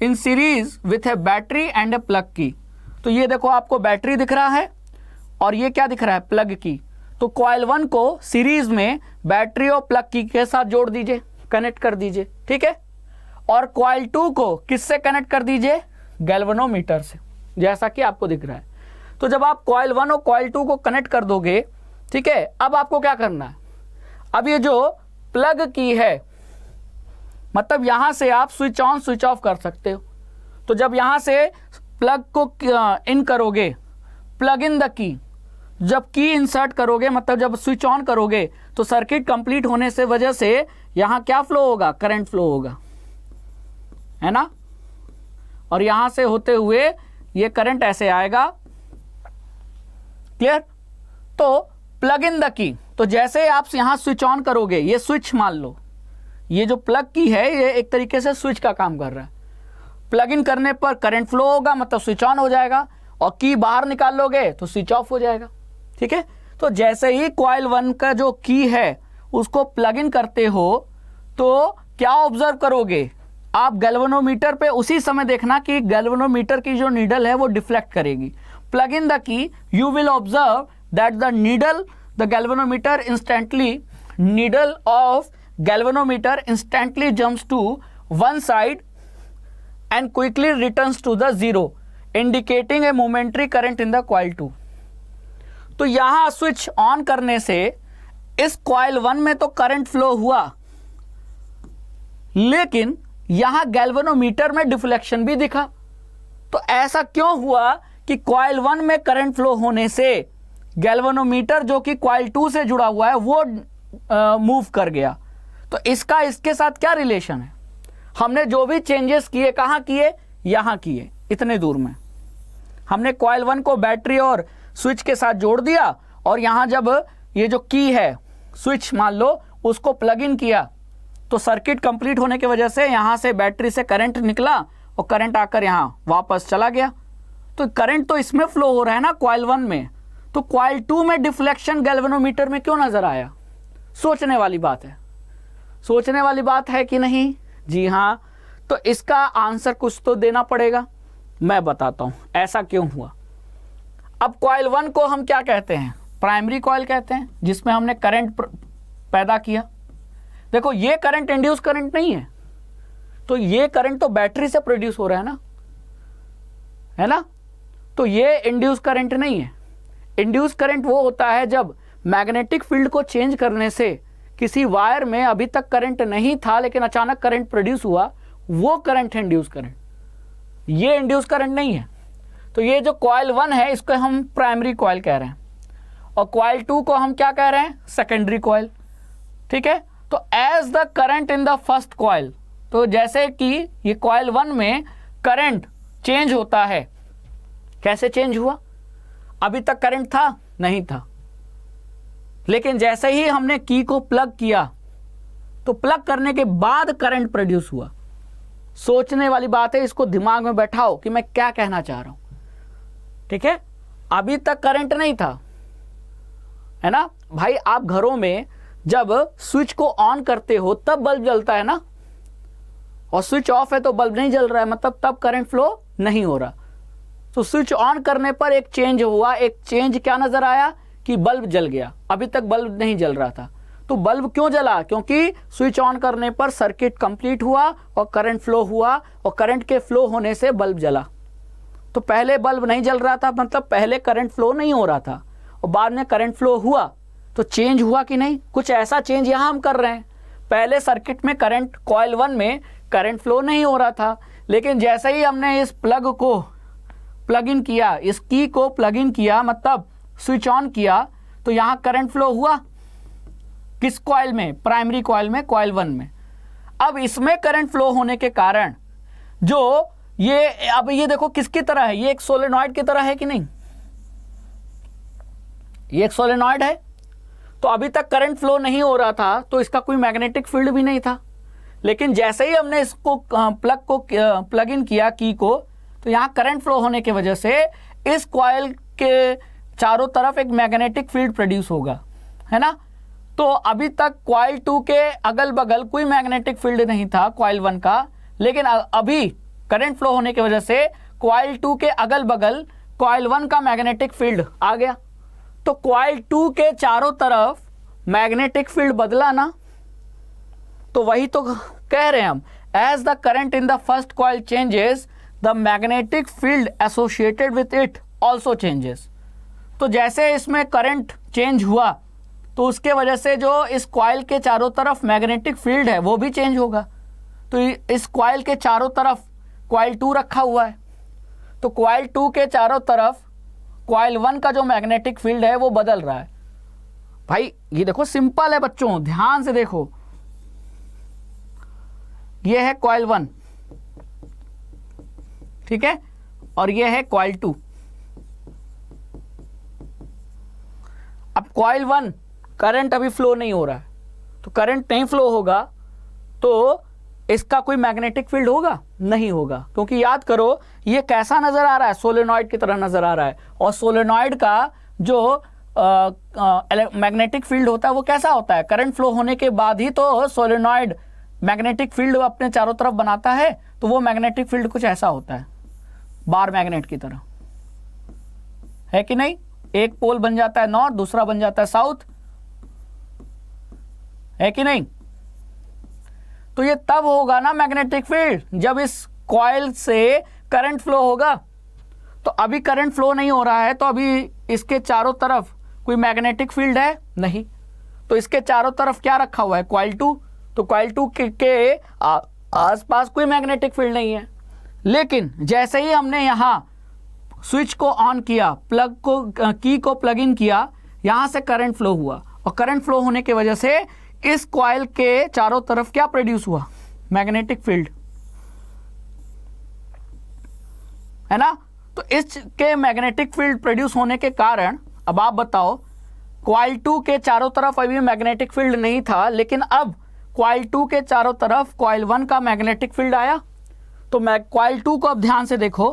in series with A battery and A plug की। तो ये देखो आपको बैटरी दिख रहा है और ये क्या दिख रहा है? प्लग की। तो कॉइल 1 को सीरीज में बैटरी और प्लग की के साथ जोड़ दीजिए, कनेक्ट कर दीजिए। ठीक है, और कॉइल 2 को किससे कनेक्ट कर दीजिए, गैल्वेनोमीटर से, जैसा कि आपको दिख रहा है। तो जब आप कॉइल 1 और कॉइल 2 को कनेक्ट कर दोगे, ठीक है, अब आपको क्या करना है, अब ये जो प्लग की है, मतलब यहां से आप स्विच ऑन स्विच ऑफ कर सकते हो। तो जब यहां से प्लग को इन करोगे, प्लग इन द की, जब की इंसर्ट करोगे, मतलब जब स्विच ऑन करोगे, तो सर्किट कंप्लीट होने से वजह से यहां क्या फ्लो होगा, करंट फ्लो होगा, है ना। और यहां से होते हुए ये करंट ऐसे आएगा, क्लियर। तो प्लग इन द की, तो जैसे आप यहां स्विच ऑन करोगे, ये स्विच मान लो, ये जो प्लग की है ये एक तरीके से स्विच का काम कर रहा है। प्लग इन करने पर करंट फ्लो होगा, मतलब स्विच ऑन हो जाएगा, और की बाहर निकाल लोगे तो स्विच ऑफ हो जाएगा, ठीक है। तो जैसे ही कॉइल 1 का जो की है उसको प्लग इन करते हो तो क्या ऑब्जर्व करोगे आप, गैल्वेनोमीटर पे उसी समय देखना कि गैल्वेनोमीटर की जो नीडल है वो डिफ्लेक्ट करेगी। Plug in the key, you will observe that the needle, the galvanometer instantly, needle of galvanometer instantly jumps to one side and quickly returns to the zero, indicating a momentary current in the coil 2. तो यहां switch on करने से इस coil 1 में तो current flow हुआ, लेकिन यहां गैल्वेनोमीटर में डिफ्लेक्शन भी दिखा। तो ऐसा क्यों हुआ कि कॉइल 1 में करंट फ्लो होने से गैल्वेनोमीटर जो कि कॉइल 2 से जुड़ा हुआ है वो मूव कर गया। तो इसका इसके साथ क्या रिलेशन है, हमने जो भी चेंजेस किए कहाँ किए, यहाँ किए, इतने दूर में हमने कॉइल 1 को बैटरी और स्विच के साथ जोड़ दिया, और यहाँ जब ये जो की है स्विच मान लो उसको प्लग इन किया, तो सर्किट कंप्लीट होने की वजह से यहाँ से बैटरी से करंट निकला और करंट आकर यहाँ वापस चला गया। तो करंट तो इसमें फ्लो हो रहा है ना कॉइल 1 में, तो कॉइल 2 में डिफ्लेक्शन गैल्वेनोमीटर में क्यों नजर आया। सोचने वाली बात है, सोचने वाली बात है कि नहीं, जी हाँ। तो इसका आंसर कुछ तो देना पड़ेगा, मैं बताता हूं ऐसा क्यों हुआ। अब कॉइल 1 को हम क्या कहते हैं, प्राइमरी कॉइल कहते हैं, जिसमें हमने करंट पैदा किया। देखो ये करंट इंड्यूस करंट नहीं है, तो ये करंट तो बैटरी से प्रोड्यूस हो रहा है ना, तो ये इंड्यूस करंट नहीं है। इंड्यूस करंट वो होता है जब मैग्नेटिक फील्ड को चेंज करने से किसी वायर में अभी तक करंट नहीं था लेकिन अचानक करंट प्रोड्यूस हुआ, वो करंट है इंड्यूस करंट, ये इंड्यूस करंट नहीं है। तो ये जो कॉइल 1 है इसको हम प्राइमरी कॉइल कह रहे हैं, और कॉइल 2 को हम क्या कह रहे हैं, सेकेंडरी कॉइल, ठीक है। तो as the current in the first coil, तो जैसे कि ये कॉइल 1 में करंट चेंज होता है, कैसे चेंज हुआ, अभी तक करंट था नहीं था, लेकिन जैसे ही हमने की को प्लग किया तो प्लग करने के बाद करंट प्रोड्यूस हुआ। सोचने वाली बात है, इसको दिमाग में बैठाओ कि मैं क्या कहना चाह रहा हूं, ठीक है। अभी तक करंट नहीं था, है ना भाई। आप घरों में जब स्विच को ऑन करते हो तब बल्ब जलता है ना, और स्विच ऑफ है तो बल्ब नहीं जल रहा है, मतलब तब करंट फ्लो नहीं हो रहा। तो स्विच ऑन करने पर एक चेंज हुआ, एक चेंज क्या नजर आया कि बल्ब जल गया, अभी तक बल्ब नहीं जल रहा था। तो बल्ब क्यों जला, क्योंकि स्विच ऑन करने पर सर्किट कंप्लीट हुआ और करंट फ्लो हुआ, और करंट के फ्लो होने से बल्ब जला। तो पहले बल्ब नहीं जल रहा था, मतलब पहले करंट फ्लो नहीं हो रहा था, और बाद में करंट फ्लो हुआ, तो चेंज हुआ कि नहीं, कुछ ऐसा चेंज यहाँ हम कर रहे हैं। पहले सर्किट में करंट, कॉइल 1 में करंट फ्लो नहीं हो रहा था, लेकिन जैसे ही हमने इस प्लग को प्लग इन किया, इस की को प्लग इन किया, मतलब स्विच ऑन किया, तो यहाँ करंट फ्लो हुआ किस कॉइल में, प्राइमरी कॉइल में, कॉइल 1 में। अब इसमें करंट फ्लो होने के कारण जो ये, अब ये देखो किसकी तरह है, ये एक सोलेनॉइड की तरह है कि नहीं, ये एक सोलेनॉइड है। तो अभी तक करंट फ्लो नहीं हो रहा था, तो इसका कोई मैग्नेटिक फील्ड भी नहीं था, लेकिन जैसे ही हमने इसको प्लग इन किया की को, तो यहाँ करंट फ्लो होने की वजह से इस कॉइल के चारों तरफ एक मैग्नेटिक फील्ड प्रोड्यूस होगा, है ना। तो अभी तक कॉइल 2 के अगल बगल कोई मैग्नेटिक फील्ड नहीं था कॉइल 1 का, लेकिन अभी करंट फ्लो होने की वजह से कॉइल 2 के अगल बगल कॉइल 1 का मैग्नेटिक फील्ड आ गया। तो कॉइल 2 के चारों तरफ मैग्नेटिक फील्ड बदला ना, तो वही तो कह रहे हैं हम, as the current in the first coil changes the magnetic field associated with it also changes. तो जैसे इसमें करंट चेंज हुआ तो उसके वजह से जो इस कॉइल के चारों तरफ मैग्नेटिक फील्ड है वो भी चेंज होगा। तो इस कॉइल के चारों तरफ कॉइल 2 रखा हुआ है, तो कॉइल 2 के चारों तरफ कॉइल 1 का जो मैग्नेटिक फील्ड है वो बदल रहा है। भाई ये देखो सिंपल है बच्चों, ध्यान से देखो, ये है कॉइल 1, ठीक है, और ये है कॉइल 2। अब कॉइल 1 करंट अभी फ्लो नहीं हो रहा है, तो करंट नहीं फ्लो होगा तो इसका कोई मैग्नेटिक फील्ड होगा? नहीं होगा, क्योंकि याद करो ये कैसा नजर आ रहा है, सोलेनॉइड की तरह नजर आ रहा है। और सोलेनॉइड का जो मैग्नेटिक फील्ड होता है वो कैसा होता है? करंट फ्लो होने के बाद ही तो सोलेनॉइड मैग्नेटिक फील्ड अपने चारों तरफ बनाता है, तो वो मैग्नेटिक फील्ड कुछ ऐसा होता है, बार मैग्नेट की तरह, है कि नहीं? एक पोल बन जाता है नॉर्थ, दूसरा बन जाता है साउथ, है कि नहीं? तो ये तब होगा ना मैग्नेटिक फील्ड जब इस कॉइल से करंट फ्लो होगा। तो अभी करंट फ्लो नहीं हो रहा है, तो अभी इसके चारों तरफ कोई मैग्नेटिक फील्ड है नहीं, तो इसके चारों तरफ क्या रखा हुआ है? कॉइल 2। तो कॉइल 2 के आसपास कोई मैग्नेटिक फील्ड नहीं है। लेकिन जैसे ही हमने यहां स्विच को ऑन किया, प्लग को की को प्लग इन किया, यहां से करंट फ्लो हुआ, और करंट फ्लो होने की वजह से इस कॉइल के चारों तरफ क्या प्रोड्यूस हुआ? मैग्नेटिक फील्ड, है ना? तो इसके मैग्नेटिक फील्ड प्रोड्यूस होने के कारण अब आप बताओ, कॉइल 2 के चारों तरफ अभी मैग्नेटिक फील्ड नहीं था, लेकिन अब कॉइल 2 के चारों तरफ कॉइल 1 का मैग्नेटिक फील्ड आया। तो कॉइल 2 को अब ध्यान से देखो,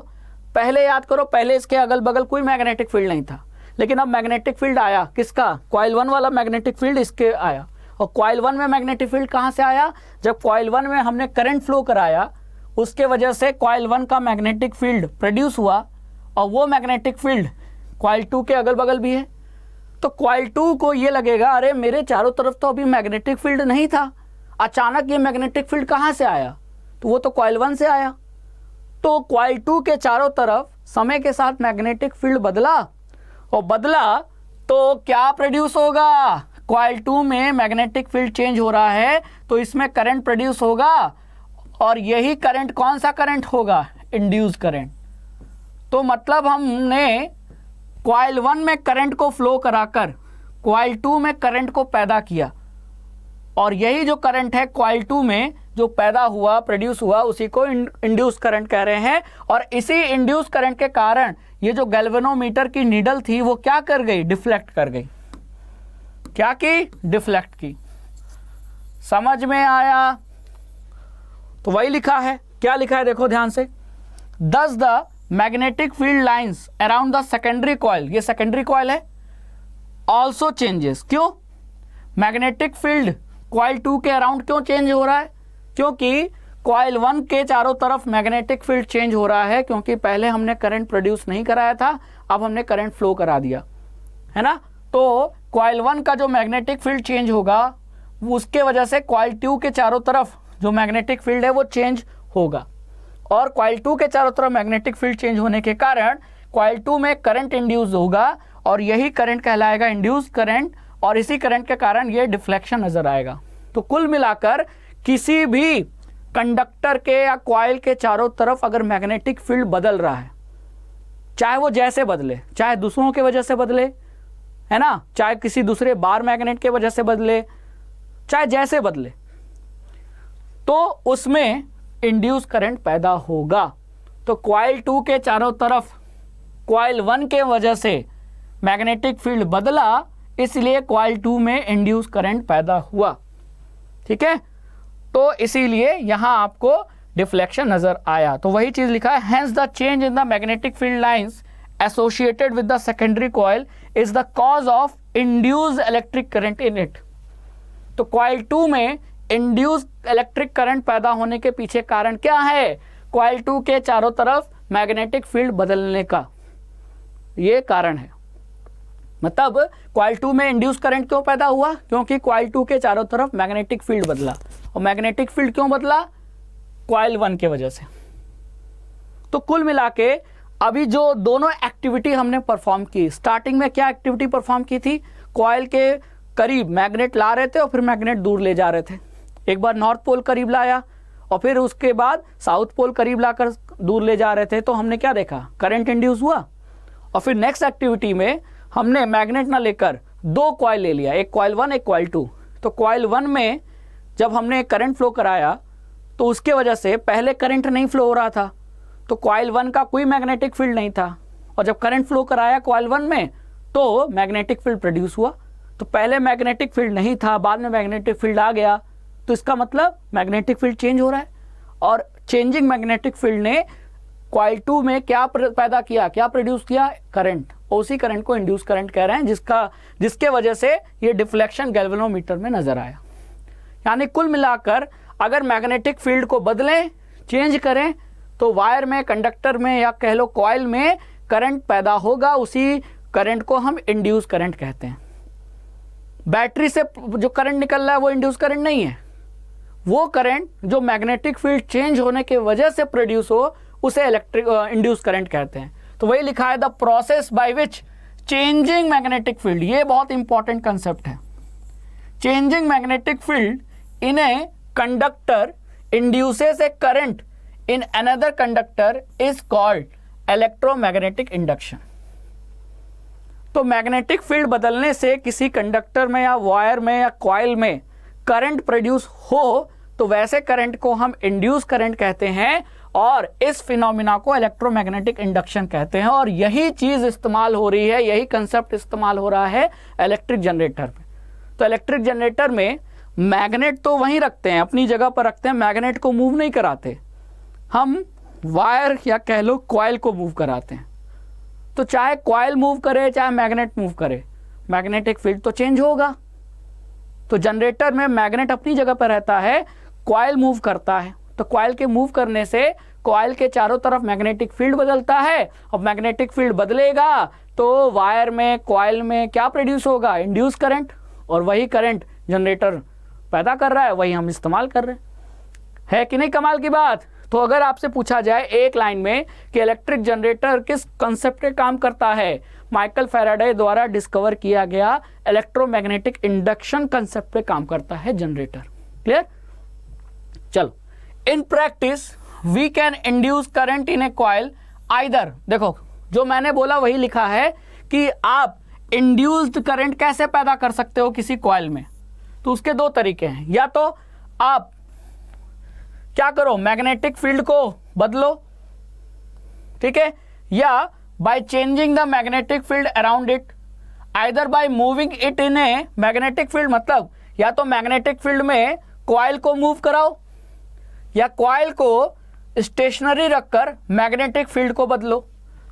पहले याद करो, पहले इसके अगल बगल कोई मैग्नेटिक फील्ड नहीं था, लेकिन अब मैग्नेटिक फील्ड आया किसका? कॉइल 1 वाला मैग्नेटिक फील्ड इसके आया। और कॉइल 1 में मैग्नेटिक फील्ड कहां से आया? जब कॉइल 1 में हमने करंट फ्लो कराया, उसके वजह से कॉइल 1 का मैग्नेटिक फील्ड प्रोड्यूस हुआ, और वो मैग्नेटिक फील्ड कॉइल 2 के अगल बगल भी है। तो कॉइल 2 को ये लगेगा, अरे मेरे चारों तरफ तो अभी मैग्नेटिक फील्ड नहीं था, अचानक ये मैग्नेटिक फील्ड कहां से आया? तो वो तो कॉइल 1 से आया। तो कॉइल 2 के चारों तरफ समय के साथ मैग्नेटिक फील्ड बदला, और बदला तो क्या प्रोड्यूस होगा? कॉइल 2 में मैग्नेटिक फील्ड चेंज हो रहा है, तो इसमें करंट प्रोड्यूस होगा, और यही करंट कौन सा करंट होगा? Induce current. तो मतलब हमने कॉइल 1 में करंट को फ्लो कराकर कॉइल 2 में करंट को पैदा किया, और यही जो करंट है कॉइल 2 में जो पैदा हुआ, प्रोड्यूस हुआ, उसी को इंड्यूस करंट कह रहे हैं। और इसी इंड्यूस करंट के कारण ये जो गैल्वेनोमीटर की नीडल थी वो क्या कर गई? डिफ्लेक्ट कर गई। क्या की? डिफ्लेक्ट की। समझ में आया? तो वही लिखा है, क्या लिखा है देखो ध्यान से, दस the magnetic field lines around the secondary coil, ये सेकेंडरी कॉइल है, ऑल्सो चेंजेस। क्यों? मैग्नेटिक फील्ड कॉइल 2 के अराउंड क्यों चेंज हो रहा है? क्योंकि कॉइल 1 के चारों तरफ मैग्नेटिक फील्ड चेंज हो रहा है, क्योंकि पहले हमने करंट प्रोड्यूस नहीं कराया था, अब हमने करंट फ्लो करा दिया, है ना? तो कॉइल 1 का जो मैग्नेटिक फील्ड चेंज होगा, उसके वजह से कॉइल 2 के चारों तरफ जो मैग्नेटिक फील्ड है वो चेंज होगा, और कॉइल 2 के चारों तरफ मैग्नेटिक फील्ड चेंज होने के कारण कॉइल 2 में करंट इंड्यूस होगा, और यही करंट कहलाएगा इंड्यूस करंट, और इसी करंट के कारण ये डिफ्लेक्शन नजर आएगा। तो कुल मिलाकर किसी भी कंडक्टर के या कॉइल के चारों तरफ अगर मैग्नेटिक फील्ड बदल रहा है, चाहे वो जैसे बदले, चाहे दूसरों के वजह से बदले, है ना, चाहे किसी दूसरे बार मैग्नेट के वजह से बदले, चाहे जैसे बदले, तो उसमें इंड्यूस करंट पैदा होगा। तो कॉइल 2 के चारों तरफ कॉइल 1 के वजह से मैग्नेटिक फील्ड बदला, इसलिए कॉइल 2 में इंड्यूस करंट पैदा हुआ। ठीक है, तो इसीलिए यहां आपको डिफ्लेक्शन नजर आया। तो वही चीज लिखा है, hence the change in the magnetic field lines associated with the secondary coil is the cause of induced electric current in it. तो कॉइल 2 में इंड्यूस इलेक्ट्रिक करंट पैदा होने के पीछे कारण क्या है? कॉइल 2 के चारों तरफ मैग्नेटिक फील्ड बदलने का ये कारण है। मतलब कॉइल 2 में इंड्यूस करंट क्यों पैदा हुआ? क्योंकि कॉइल 2 के चारों तरफ मैग्नेटिक फील्ड बदला। और मैग्नेटिक फील्ड क्यों बदला? कॉइल 1 के वजह से। तो कुल मिला के अभी जो दोनों एक्टिविटी हमने परफॉर्म की, स्टार्टिंग में क्या एक्टिविटी परफॉर्म की थी, कॉइल के करीब मैग्नेट ला रहे थे और फिर मैग्नेट दूर ले जा रहे थे। एक बार नॉर्थ पोल करीब लाया और फिर उसके बाद साउथ पोल करीब लाकर दूर ले जा रहे थे, तो हमने क्या देखा, करंट इंड्यूस हुआ। और फिर नेक्स्ट एक्टिविटी में हमने मैग्नेट ना लेकर दो कॉइल ले लिया, एक कॉइल 1 एक कॉइल 2। तो कॉइल 1 में जब हमने करंट फ्लो कराया तो उसके वजह से पहले करंट नहीं फ्लो हो रहा था, तो कॉइल 1 का कोई मैग्नेटिक फील्ड नहीं था, और जब करंट फ्लो कराया कॉइल 1 में तो मैग्नेटिक फील्ड प्रोड्यूस हुआ। तो पहले मैग्नेटिक फील्ड नहीं था, बाद में मैग्नेटिक फील्ड आ गया, तो इसका मतलब मैग्नेटिक फील्ड चेंज हो रहा है। और चेंजिंग मैग्नेटिक फील्ड ने कॉइल 2 में क्या पैदा किया, क्या प्रोड्यूस किया, करंट। उसी करंट को इंड्यूस करंट कह रहे हैं, जिसके वजह से ये डिफ्लेक्शन गैल्वेनोमीटर में नजर आया। यानी कुल मिलाकर अगर मैग्नेटिक फील्ड को बदलें, चेंज करें, तो वायर में, कंडक्टर में या कह लो कॉइल में करंट पैदा होगा। उसी करंट को हम इंड्यूस करंट कहते हैं। बैटरी से जो करंट निकल रहा है वो इंड्यूस करंट नहीं है, वो करंट जो मैग्नेटिक फील्ड चेंज होने की वजह से प्रोड्यूस हो उसे इलेक्ट्रिक इंड्यूस करंट कहते हैं। तो वही लिखा है, the process by which changing magnetic field, ये बहुत इंपॉर्टेंट कंसेप्ट है। Changing magnetic field in a conductor induces A current in another conductor is called electromagnetic induction. तो मैग्नेटिक फील्ड बदलने से किसी कंडक्टर में या वायर में या कॉइल में करंट प्रोड्यूस हो तो वैसे करंट को हम इंड्यूस करंट कहते हैं, और इस फिनोमिना को इलेक्ट्रोमैग्नेटिक इंडक्शन कहते हैं। और यही चीज इस्तेमाल हो रही है, यही कंसेप्ट इस्तेमाल हो रहा है इलेक्ट्रिक जनरेटर में। तो इलेक्ट्रिक जनरेटर में मैग्नेट तो वहीं रखते हैं, अपनी जगह पर रखते हैं, मैग्नेट को मूव नहीं कराते, हम वायर या कह लो कॉइल को मूव कराते हैं। तो चाहे कॉइल मूव करे चाहे मैग्नेट मूव करे, मैग्नेटिक फील्ड तो चेंज होगा। तो जनरेटर में मैग्नेट अपनी जगह पर रहता है, कॉइल मूव करता है, तो कॉइल के मूव करने से कॉइल के चारों तरफ मैग्नेटिक फील्ड बदलता है, और मैग्नेटिक फील्ड बदलेगा तो वायर में, कॉइल में क्या प्रोड्यूस होगा, इंड्यूस करंट। और वही करंट जनरेटर पैदा कर रहा है, वही हम इस्तेमाल कर रहे हैं। है कि नहीं कमाल की बात। तो अगर आपसे पूछा जाए एक लाइन में कि इलेक्ट्रिक जनरेटर किस कंसेप्ट पे काम करता है, माइकल फैराडे द्वारा डिस्कवर किया गया इलेक्ट्रोमैग्नेटिक इंडक्शन कंसेप्ट पे काम करता है जनरेटर। क्लियर। चलो, in practice we can induce current in a coil either, देखो जो मैंने बोला वही लिखा है कि आप इंड्यूस्ड करंट कैसे पैदा कर सकते हो किसी कॉइल में। तो उसके दो तरीके हैं, या तो आप क्या करो, मैग्नेटिक फील्ड को बदलो, ठीक है, या by changing the magnetic field around it, either by moving it in a magnetic field, मतलब या तो मैग्नेटिक फील्ड में कॉइल को मूव कराओ या कॉइल को स्टेशनरी रखकर मैग्नेटिक फील्ड को बदलो।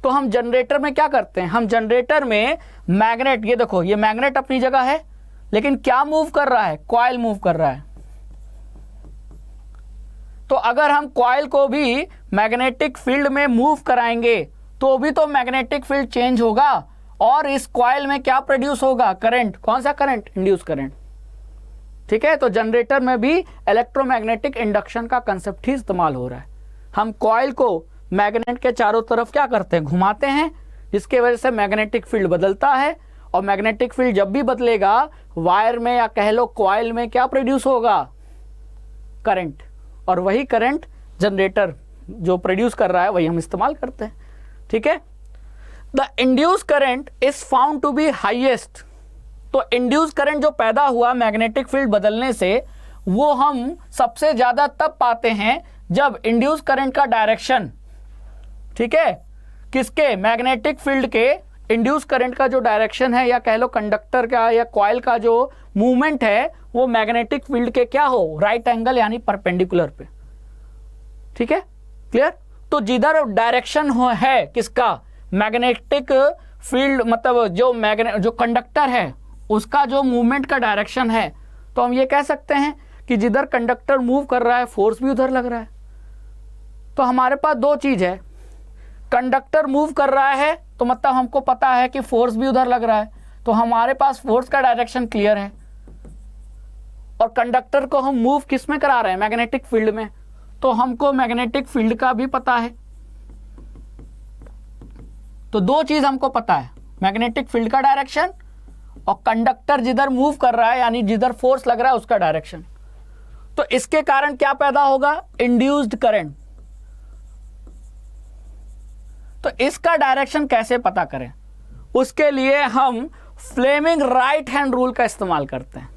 तो हम जनरेटर में क्या करते हैं, हम जनरेटर में मैग्नेट, ये देखो ये मैग्नेट अपनी जगह है, लेकिन क्या मूव कर रहा है, कॉइल मूव कर रहा है। तो अगर हम कॉइल को भी मैग्नेटिक फील्ड में मूव कराएंगे तो भी तो मैग्नेटिक फील्ड चेंज होगा, और इस कॉइल में क्या प्रोड्यूस होगा, करंट। कौन सा करंट, इंड्यूस करंट। ठीक है। तो जनरेटर में भी इलेक्ट्रोमैग्नेटिक इंडक्शन का कंसेप्ट ही इस्तेमाल हो रहा है। हम कॉइल को मैग्नेट के चारों तरफ क्या करते हैं, घुमाते हैं, जिसके वजह से मैग्नेटिक फील्ड बदलता है, और मैग्नेटिक फील्ड जब भी बदलेगा वायर में या कह लो कॉइल में क्या प्रोड्यूस होगा, करंट। और वही करंट जनरेटर जो प्रोड्यूस कर रहा है वही हम इस्तेमाल करते हैं। ठीक है। The induce current is found to be highest. तो इंड्यूस करंट जो पैदा हुआ मैग्नेटिक फील्ड बदलने से, वो हम सबसे ज्यादा तब पाते हैं जब इंड्यूस करंट का डायरेक्शन, ठीक है, किसके, मैग्नेटिक फील्ड के, इंड्यूस करंट का जो डायरेक्शन है या कह लो कंडक्टर का या कॉइल का जो मूवमेंट है वो मैग्नेटिक फील्ड के क्या हो, राइट एंगल यानी परपेंडिकुलर पे। ठीक है, क्लियर। तो जिधर डायरेक्शन हो है किसका, मैग्नेटिक फील्ड, मतलब जो कंडक्टर है उसका जो मूवमेंट का डायरेक्शन है, तो हम ये कह सकते हैं कि जिधर कंडक्टर मूव कर रहा है फोर्स भी उधर लग रहा है। तो हमारे पास दो चीज है, कंडक्टर मूव कर रहा है तो मतलब हमको पता है कि फोर्स भी उधर लग रहा है, तो हमारे पास फोर्स का डायरेक्शन क्लियर है, और कंडक्टर को हम मूव किस में करा रहे हैं, मैग्नेटिक फील्ड में, तो हमको मैग्नेटिक फील्ड का भी पता है। तो दो चीज हमको पता है, मैग्नेटिक फील्ड का डायरेक्शन और कंडक्टर जिधर मूव कर रहा है यानी जिधर फोर्स लग रहा है उसका डायरेक्शन। तो इसके कारण क्या पैदा होगा, इंड्यूस्ड करंट। तो इसका डायरेक्शन कैसे पता करें, उसके लिए हम फ्लेमिंग राइट हैंड रूल का इस्तेमाल करते हैं।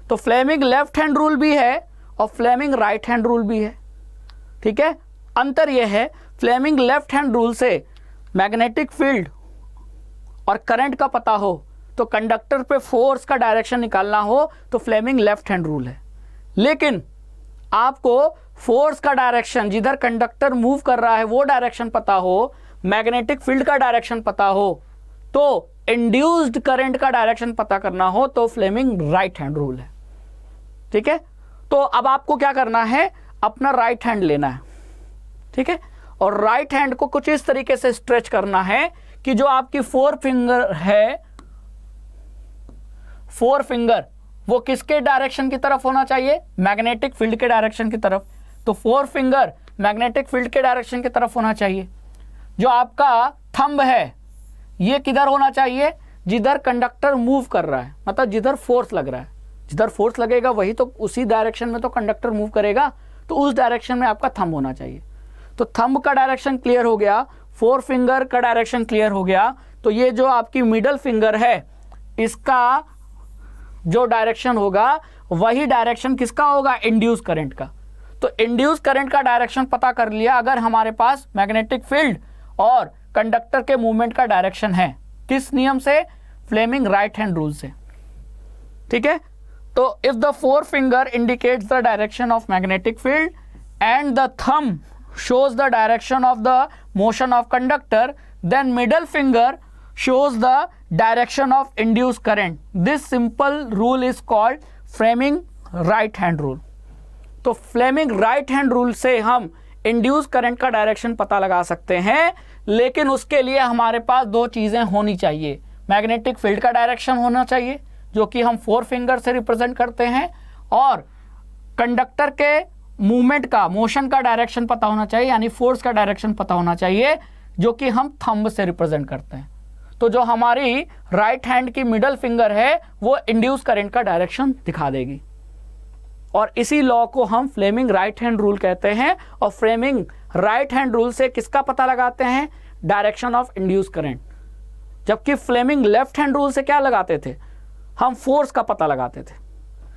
तो फ्लेमिंग लेफ्ट हैंड रूल भी है और फ्लेमिंग राइट हैंड रूल भी है, ठीक है। अंतर यह है, फ्लेमिंग लेफ्ट हैंड रूल से मैग्नेटिक फील्ड और करंट का पता हो, तो कंडक्टर पे फोर्स का डायरेक्शन निकालना हो तो फ्लेमिंग लेफ्ट हैंड रूल है। लेकिन आपको फोर्स का डायरेक्शन जिधर कंडक्टर मूव कर रहा है वो डायरेक्शन पता हो, मैग्नेटिक फील्ड का डायरेक्शन पता हो, तो इंड्यूस्ड करंट का डायरेक्शन पता करना हो तो फ्लेमिंग राइट हैंड रूल है, ठीक है। तो अब आपको क्या करना है, अपना राइट हैंड लेना है, ठीक है, और राइट हैंड को कुछ इस तरीके से स्ट्रेच करना है कि जो आपकी फोर फिंगर है, फोर फिंगर वो किसके डायरेक्शन की तरफ होना चाहिए, मैग्नेटिक फील्ड के डायरेक्शन की तरफ। तो फोर फिंगर मैग्नेटिक फील्ड के डायरेक्शन की तरफ होना चाहिए। जो आपका थंब है ये किधर होना चाहिए, जिधर कंडक्टर मूव कर रहा है, मतलब जिधर फोर्स लग रहा है। जिधर फोर्स लगेगा वही तो उसी डायरेक्शन में तो कंडक्टर मूव करेगा, तो उस डायरेक्शन में आपका थंब होना चाहिए। तो थंब का डायरेक्शन क्लियर हो गया, फोर फिंगर का डायरेक्शन क्लियर हो गया। तो ये जो आपकी मिडल फिंगर है इसका जो डायरेक्शन होगा वही डायरेक्शन किसका होगा, इंड्यूस करंट का। तो इंड्यूस करंट का डायरेक्शन पता कर लिया अगर हमारे पास मैग्नेटिक फील्ड और कंडक्टर के मूवमेंट का डायरेक्शन है। किस नियम से, फ्लेमिंग राइट हैंड रूल से, ठीक है। तो if the four finger indicates the direction of magnetic field and the thumb shows the direction of the motion of conductor, then middle finger shows the direction of induced current. This simple rule is called Fleming right hand rule. तो Fleming right hand rule से हम induce current का direction पता लगा सकते हैं, लेकिन उसके लिए हमारे पास दो चीजें होनी चाहिए। मैग्नेटिक फील्ड का डायरेक्शन होना चाहिए जो कि हम फोर फिंगर से रिप्रेजेंट करते हैं, और कंडक्टर के मूवमेंट का, मोशन का डायरेक्शन पता होना चाहिए, यानी फोर्स का डायरेक्शन पता होना चाहिए जो कि हम थंब से रिप्रेजेंट करते हैं। तो जो हमारी राइट हैंड की मिडल फिंगर है वो इंड्यूस करंट का डायरेक्शन दिखा देगी, और इसी लॉ को हम फ्लेमिंग राइट हैंड रूल कहते हैं। और फ्लेमिंग राइट हैंड रूल से किसका पता लगाते हैं, डायरेक्शन ऑफ इंड्यूस करंट। जबकि फ्लेमिंग लेफ्ट हैंड रूल से क्या लगाते थे, हम फोर्स का पता लगाते थे।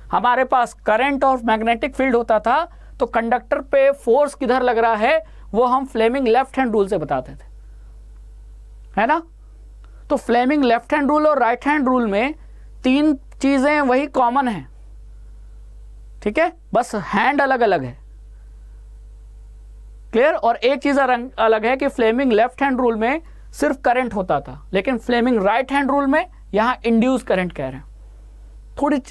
हमारे पास करंट और मैग्नेटिक फील्ड होता था, तो कंडक्टर पे फोर्स किधर लग रहा है वो हम फ्लेमिंग लेफ्ट हैंड रूल से बताते थे, है ना। तो फ्लेमिंग लेफ्ट हैंड रूल और राइट हैंड रूल में तीन चीजें वही कॉमन है, ठीक है, बस हैंड अलग अलग है, क्लियर। और एक चीज अलग है कि फ्लेमिंग लेफ्ट हैंड रूल में सिर्फ करंट होता था, लेकिन फ्लेमिंग राइट हैंड रूल में यहां इंड्यूस करंट कह रहे हैं।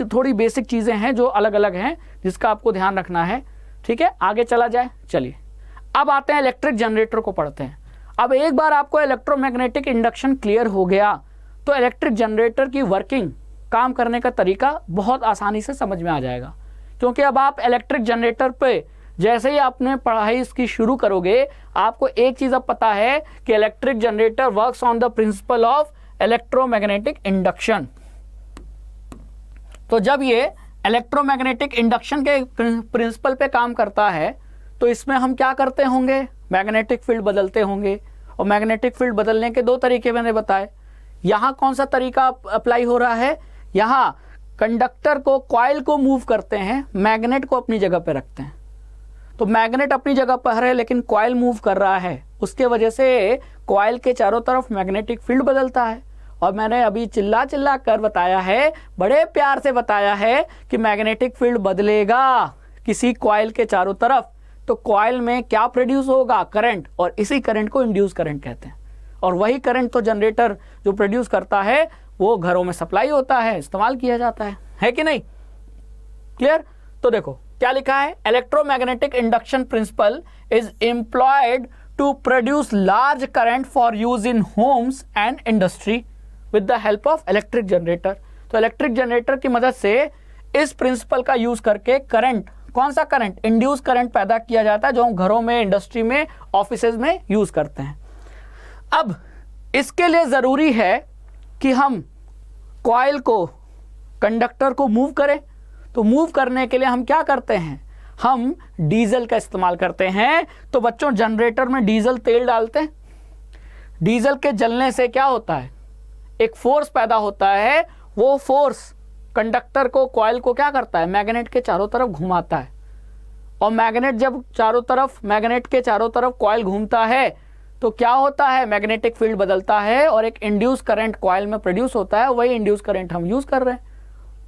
थोड़ी बेसिक चीजें हैं जो अलग अलग हैं जिसका आपको ध्यान रखना है, ठीक है। आगे चला जाए, चलिए अब आते हैं इलेक्ट्रिक जनरेटर को पढ़ते हैं। अब एक बार आपको इलेक्ट्रोमैग्नेटिक इंडक्शन क्लियर हो गया तो इलेक्ट्रिक जनरेटर की वर्किंग, काम करने का तरीका बहुत आसानी से समझ में आ जाएगा, क्योंकि अब आप इलेक्ट्रिक जनरेटर पे जैसे ही आपने पढ़ाई इसकी शुरू करोगे आपको एक चीज अब पता है कि electric generator works on the principle of electromagnetic induction. तो जब ये इलेक्ट्रोमैग्नेटिक इंडक्शन के प्रिंसिपल पे काम करता है तो इसमें हम क्या करते होंगे, मैग्नेटिक फील्ड बदलते होंगे। और मैग्नेटिक फील्ड बदलने के दो तरीके मैंने बताए। यहाँ कौन सा तरीका अप्लाई हो रहा है, यहाँ कंडक्टर को, कॉइल को मूव करते हैं, मैग्नेट को अपनी जगह पे रखते हैं। तो मैग्नेट अपनी जगह पर है लेकिन कॉइल मूव कर रहा है, उसके वजह से कॉइल के चारों तरफ मैग्नेटिक फील्ड बदलता है। और मैंने अभी चिल्ला चिल्ला कर बताया है, बड़े प्यार से बताया है कि मैग्नेटिक फील्ड बदलेगा किसी कॉइल के चारों तरफ, तो कॉइल में क्या प्रोड्यूस होगा, करंट, और इसी करंट को इंड्यूस करंट कहते हैं। और वही करंट तो जनरेटर जो प्रोड्यूस करता है वो घरों में सप्लाई होता है, इस्तेमाल किया जाता है कि नहीं, क्लियर। तो देखो क्या लिखा है, electromagnetic induction principle is employed to produce large current for use in homes and industry with the help of electric generator. तो इलेक्ट्रिक जनरेटर की मदद से इस प्रिंसिपल का यूज करके करंट कौन सा करंट? इंड्यूस करंट पैदा किया जाता है, जो हम घरों में, इंडस्ट्री में, ऑफिसेज में यूज करते हैं। अब इसके लिए जरूरी है कि हम कॉइल को, कंडक्टर को मूव करें। तो मूव करने के लिए हम क्या करते हैं? हम डीजल का इस्तेमाल करते हैं। तो बच्चों, जनरेटर में डीजल तेल डालते हैं। डीजल के जलने से क्या होता है? एक फोर्स पैदा होता है। वो फोर्स कंडक्टर को, कॉइल को क्या करता है? मैग्नेट के चारों तरफ घुमाता है। और मैग्नेट जब चारों तरफ, मैग्नेट के चारों तरफ कॉइल घूमता है तो क्या होता है? मैग्नेटिक फील्ड बदलता है और एक इंड्यूस करंट कॉइल में प्रोड्यूस होता है। वही इंड्यूस करंट हम यूज कर रहे हैं।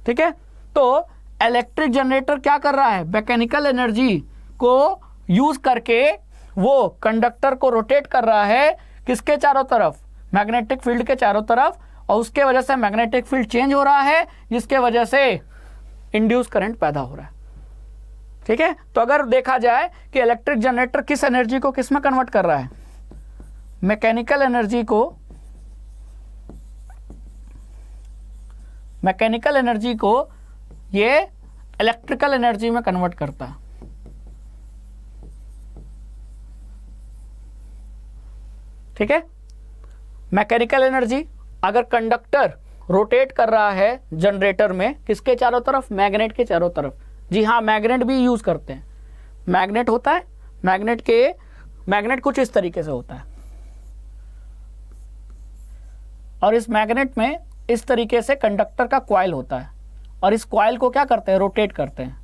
ठीक है, तो इलेक्ट्रिक जनरेटर क्या कर रहा है? मैकेनिकल एनर्जी को यूज करके वो कंडक्टर को रोटेट कर रहा है। किसके चारों तरफ? मैग्नेटिक फील्ड के चारों तरफ। और उसके वजह से मैग्नेटिक फील्ड चेंज हो रहा है, जिसके वजह से इंड्यूस करंट पैदा हो रहा है। ठीक है, तो अगर देखा जाए कि इलेक्ट्रिक जनरेटर किस एनर्जी को किस में कन्वर्ट कर रहा है? मैकेनिकल एनर्जी को ये इलेक्ट्रिकल एनर्जी में कन्वर्ट करता है। ठीक है, मैकेनिकल एनर्जी, अगर कंडक्टर रोटेट कर रहा है जनरेटर में, किसके चारों तरफ? मैग्नेट के चारों तरफ। जी हाँ, मैग्नेट भी यूज करते हैं। मैग्नेट होता है, मैग्नेट कुछ इस तरीके से होता है, और इस मैग्नेट में इस तरीके से कंडक्टर का कॉइल होता है, और इस कॉइल को क्या करते हैं? रोटेट करते हैं।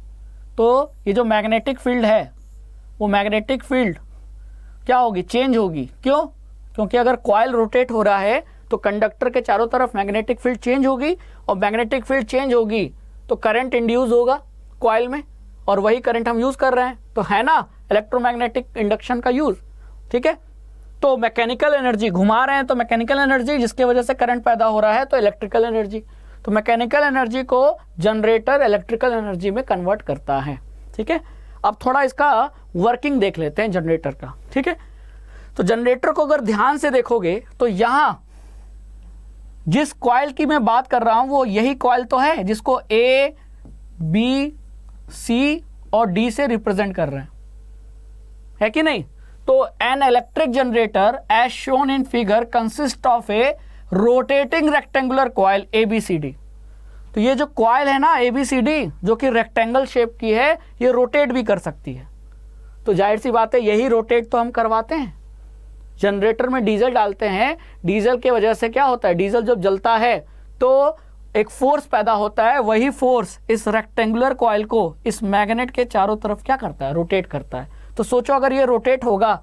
तो ये जो मैग्नेटिक फील्ड है, वो मैग्नेटिक फील्ड क्या होगी? चेंज होगी। क्यों? क्योंकि अगर कॉइल रोटेट हो रहा है तो कंडक्टर के चारों तरफ मैग्नेटिक फील्ड चेंज होगी, और मैग्नेटिक फील्ड चेंज होगी तो करंट इंड्यूस होगा कॉइल में, और वही करंट हम यूज कर रहे हैं। तो है ना इलेक्ट्रोमैग्नेटिक इंडक्शन का यूज। ठीक है, तो मैकेनिकल एनर्जी घुमा रहे हैं, तो मैकेनिकल एनर्जी जिसके वजह से करंट पैदा हो रहा है, तो इलेक्ट्रिकल एनर्जी। तो मैकेनिकल एनर्जी को जनरेटर इलेक्ट्रिकल एनर्जी में कन्वर्ट करता है। ठीक है, अब थोड़ा इसका वर्किंग देख लेते हैं जनरेटर का। ठीक है, तो जनरेटर को अगर ध्यान से देखोगे तो यहां जिस कॉइल की मैं बात कर रहा हूं वो यही कॉइल तो है जिसको A, B, C और D से रिप्रेजेंट कर रहे हैं, है कि नहीं? तो an electric generator as shown in figure consist of a rotating rectangular coil ABCD। तो ये जो कॉइल है ना ABCD, जो कि रेक्टेंगल शेप की है, ये रोटेट भी कर सकती है। तो जाहिर सी बात है यही रोटेट तो हम करवाते हैं। जनरेटर में डीजल डालते हैं, डीजल के वजह से क्या होता है? डीजल जब जलता है तो एक फोर्स पैदा होता है। वही फोर्स इस रेक्टेंगुलर कॉइल को इस मैग्नेट के चारों तरफ क्या करता है? रोटेट करता है। तो सोचो अगर ये रोटेट होगा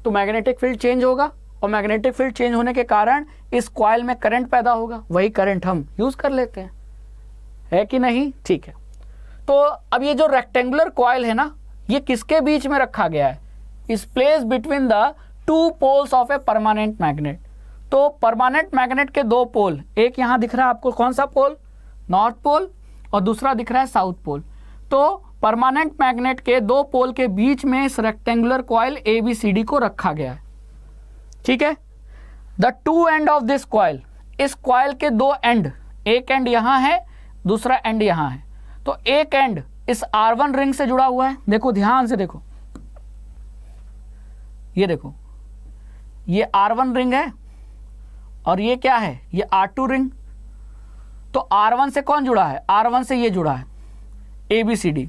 तो मैग्नेटिक फील्ड चेंज होगा, और मैग्नेटिक फील्ड चेंज होने के कारण इस कॉइल में करंट पैदा होगा। वही करंट हम यूज कर लेते हैं, है कि नहीं? ठीक है, तो अब ये जो रेक्टेंगुलर कॉइल है ना, ये किसके बीच में रखा गया है? Is place between the two poles of a permanent magnet. तो परमानेंट मैग्नेट के दो पोल, एक यहां दिख रहा है आपको, कौन सा पोल? नॉर्थ पोल, और दूसरा दिख रहा है साउथ पोल। तो परमानेंट मैग्नेट के दो पोल के बीच में इस रेक्टेंगुलर कॉइल ABCD को रखा गया है। ठीक है, the two end of this coil, इस कॉइल के दो एंड, एक एंड यहां है, दूसरा एंड यहां है। तो एक एंड इस R1 रिंग से जुड़ा हुआ है। देखो ध्यान से देखो, ये देखो, ये R1 रिंग है और ये क्या है? ये R2 रिंग। तो R1 से कौन जुड़ा है? R1 से ये जुड़ा है ABCD।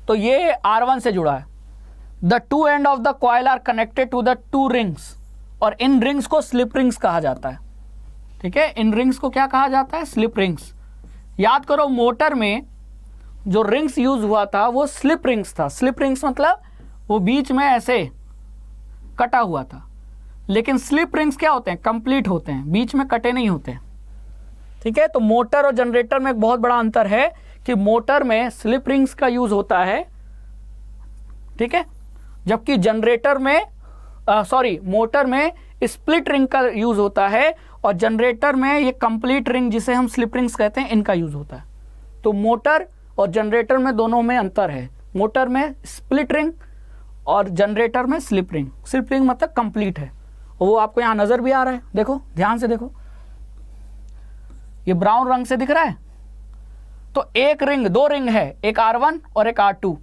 तो ये R1 से जुड़ा है। The two end of the coil are connected to the two rings, और इन रिंग्स को स्लिप रिंग्स कहा जाता है। ठीक है, इन रिंग्स को क्या कहा जाता है? Slip rings. याद करो, मोटर में जो रिंग्स यूज हुआ था वो स्लिप रिंग्स था। स्लिप रिंग्स मतलब वो बीच में ऐसे कटा हुआ था, लेकिन स्लिप रिंग्स क्या होते हैं? कंप्लीट होते हैं, बीच में कटे नहीं होते। ठीक है, तो मोटर और जनरेटर में एक बहुत बड़ा अंतर है कि मोटर में स्लिप रिंग्स का यूज होता है, ठीक है, जबकि जनरेटर में मोटर में स्प्लिट रिंग का यूज होता है, और जनरेटर में ये कंप्लीट रिंग जिसे हम स्लिप रिंग्स कहते हैं, इनका यूज होता है। तो मोटर और जनरेटर में दोनों में अंतर है। मोटर में स्प्लिट रिंग और जनरेटर में स्लिप रिंग। स्लिप रिंग मतलब कंप्लीट है, और वो आपको यहाँ नजर भी आ रहा है। देखो ध्यान से देखो, ये ब्राउन रंग से दिख रहा है। तो एक रिंग, दो रिंग है, एक R1 और एक R2।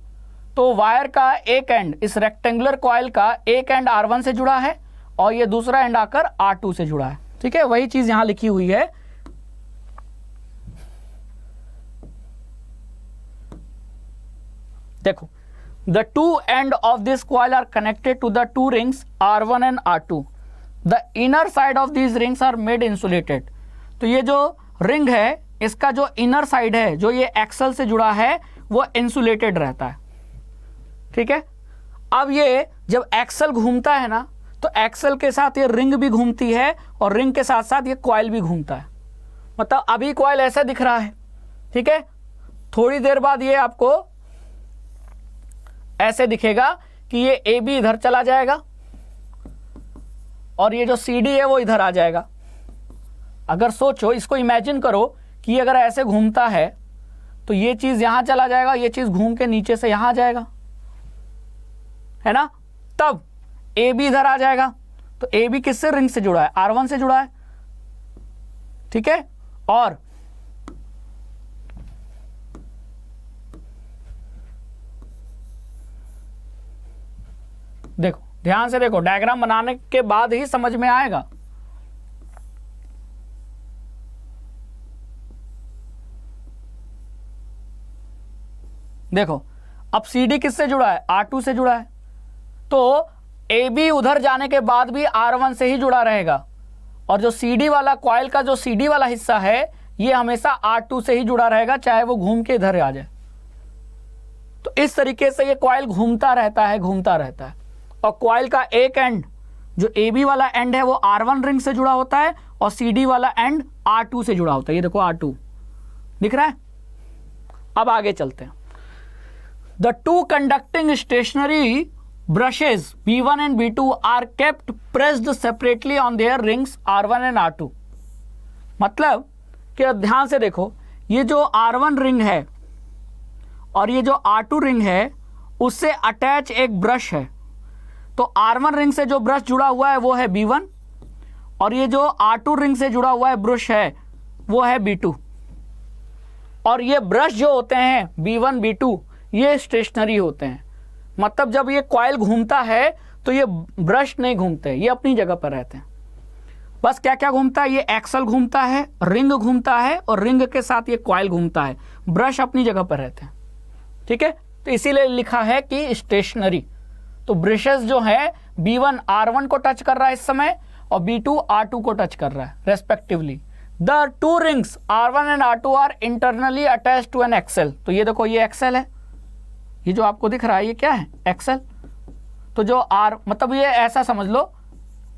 तो वायर का एक एंड, इस रेक्टेंगुलर कॉइल का एक एंड R1 से जुड़ा है और ये दूसरा एंड आकर R2 से जुड़ा है। ठीक है, वही चीज यहां लिखी हुई है। देखो, the two end of this coil are connected to the two rings R1 and R2. The inner side of these rings are made insulated. तो ये जो रिंग है, इसका जो इनर साइड है, जो ये एक्सल से जुड़ा है, वो इंसुलेटेड रहता है। ठीक है, अब ये जब एक्सल घूमता है ना, तो एक्सल के साथ ये रिंग भी घूमती है और रिंग के साथ साथ ये कॉइल भी घूमता है। मतलब अभी कॉइल ऐसा दिख रहा है, ठीक है, थोड़ी देर बाद ये आपको ऐसे दिखेगा कि ये ए बी इधर चला जाएगा और ये जो सी डी है वो इधर आ जाएगा। अगर सोचो, इसको इमेजिन करो कि अगर ऐसे घूमता है तो ये चीज यहां चला जाएगा, ये चीज घूम के नीचे से यहां आ जाएगा, है ना। तब ए बी इधर आ जाएगा। तो ए बी किससे रिंग से जुड़ा है? R1 से जुड़ा है। ठीक है, और देखो, ध्यान से देखो, डायग्राम बनाने के बाद ही समझ में आएगा। देखो, अब CD किससे जुड़ा है? R2 से जुड़ा है। तो AB उधर जाने के बाद भी R1 से ही जुड़ा रहेगा और जो CD वाला कॉइल का जो CD वाला हिस्सा है, ये हमेशा R2 से ही जुड़ा रहेगा, चाहे वो घूम के इधर आ जाए। तो इस तरीके से ये कॉइल घूमता रहता है, घूमता रहता है। और कॉइल का एक एंड, जो AB वाला एंड है, वो R1 रिंग से जुड़ा होता है और CD वाला एंड R2 से जुड़ा होता है। ये देखो R2 दिख रहा है। अब आगे चलते हैं। The two conducting stationary brushes B1 and B2 are kept pressed separately on their rings R1 and R2. मतलब कि ध्यान से देखो, ये जो R1 रिंग है और ये जो R2 रिंग है, उससे अटैच एक ब्रश है। तो R1 रिंग से जो ब्रश जुड़ा हुआ है वो है B1 और ये जो R2 रिंग से जुड़ा हुआ है ब्रश है वो है B2। और ये ब्रश जो होते हैं B1 B2, ये स्टेशनरी होते हैं। मतलब जब ये कॉइल घूमता है तो ये ब्रश नहीं घूमते, ये अपनी जगह पर रहते हैं। बस क्या क्या घूमता है? ये एक्सल घूमता है, रिंग घूमता है और रिंग के साथ ये कॉइल घूमता है। ब्रश अपनी जगह पर रहते हैं। ठीक है, तो इसीलिए लिखा है कि स्टेशनरी। तो ब्रशेस जो है, B1 R1 को टच कर रहा है इस समय और B2 R2 को टच कर रहा है respectively. The two rings R1 and R2 are internally attach to an axle. तो ये देखो, ये एक्सेल है, ये जो आपको दिख रहा है ये क्या है? एक्सेल। तो जो मतलब ये ऐसा समझ लो,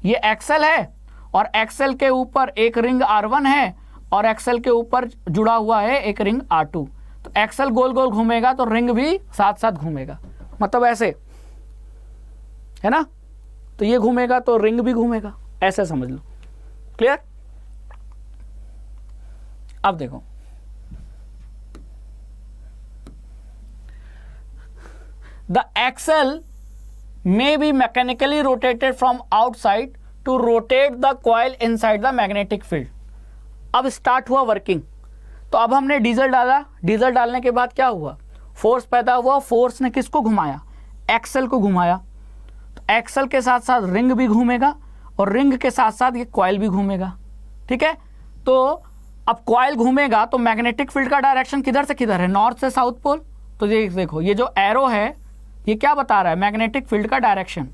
ये एक्सेल है और एक्सेल के ऊपर एक रिंग R1 है और एक्सेल के ऊपर जुड़ा हुआ है एक रिंग R2। तो एक्सेल गोल गोल घूमेगा तो रिंग भी साथ साथ घूमेगा, मतलब ऐसे, है ना। तो ये घूमेगा तो रिंग भी घूमेगा, ऐसे समझ लो। क्लियर? अब देखो, the axle may be mechanically rotated from outside to rotate the coil inside the magnetic field. अब स्टार्ट हुआ वर्किंग। तो अब हमने डीजल डाला, डीजल डालने के बाद क्या हुआ? फोर्स पैदा हुआ। फोर्स ने किसको घुमाया? एक्सल को घुमाया। तो एक्सल के साथ साथ रिंग भी घूमेगा और रिंग के साथ साथ ये कॉइल भी घूमेगा। ठीक है, तो अब कॉइल घूमेगा तो मैग्नेटिक फील्ड का डायरेक्शन किधर से किधर है? नॉर्थ से साउथ पोल। तो ये देखो, ये जो एरो है ये क्या बता रहा है? मैग्नेटिक फील्ड का डायरेक्शन।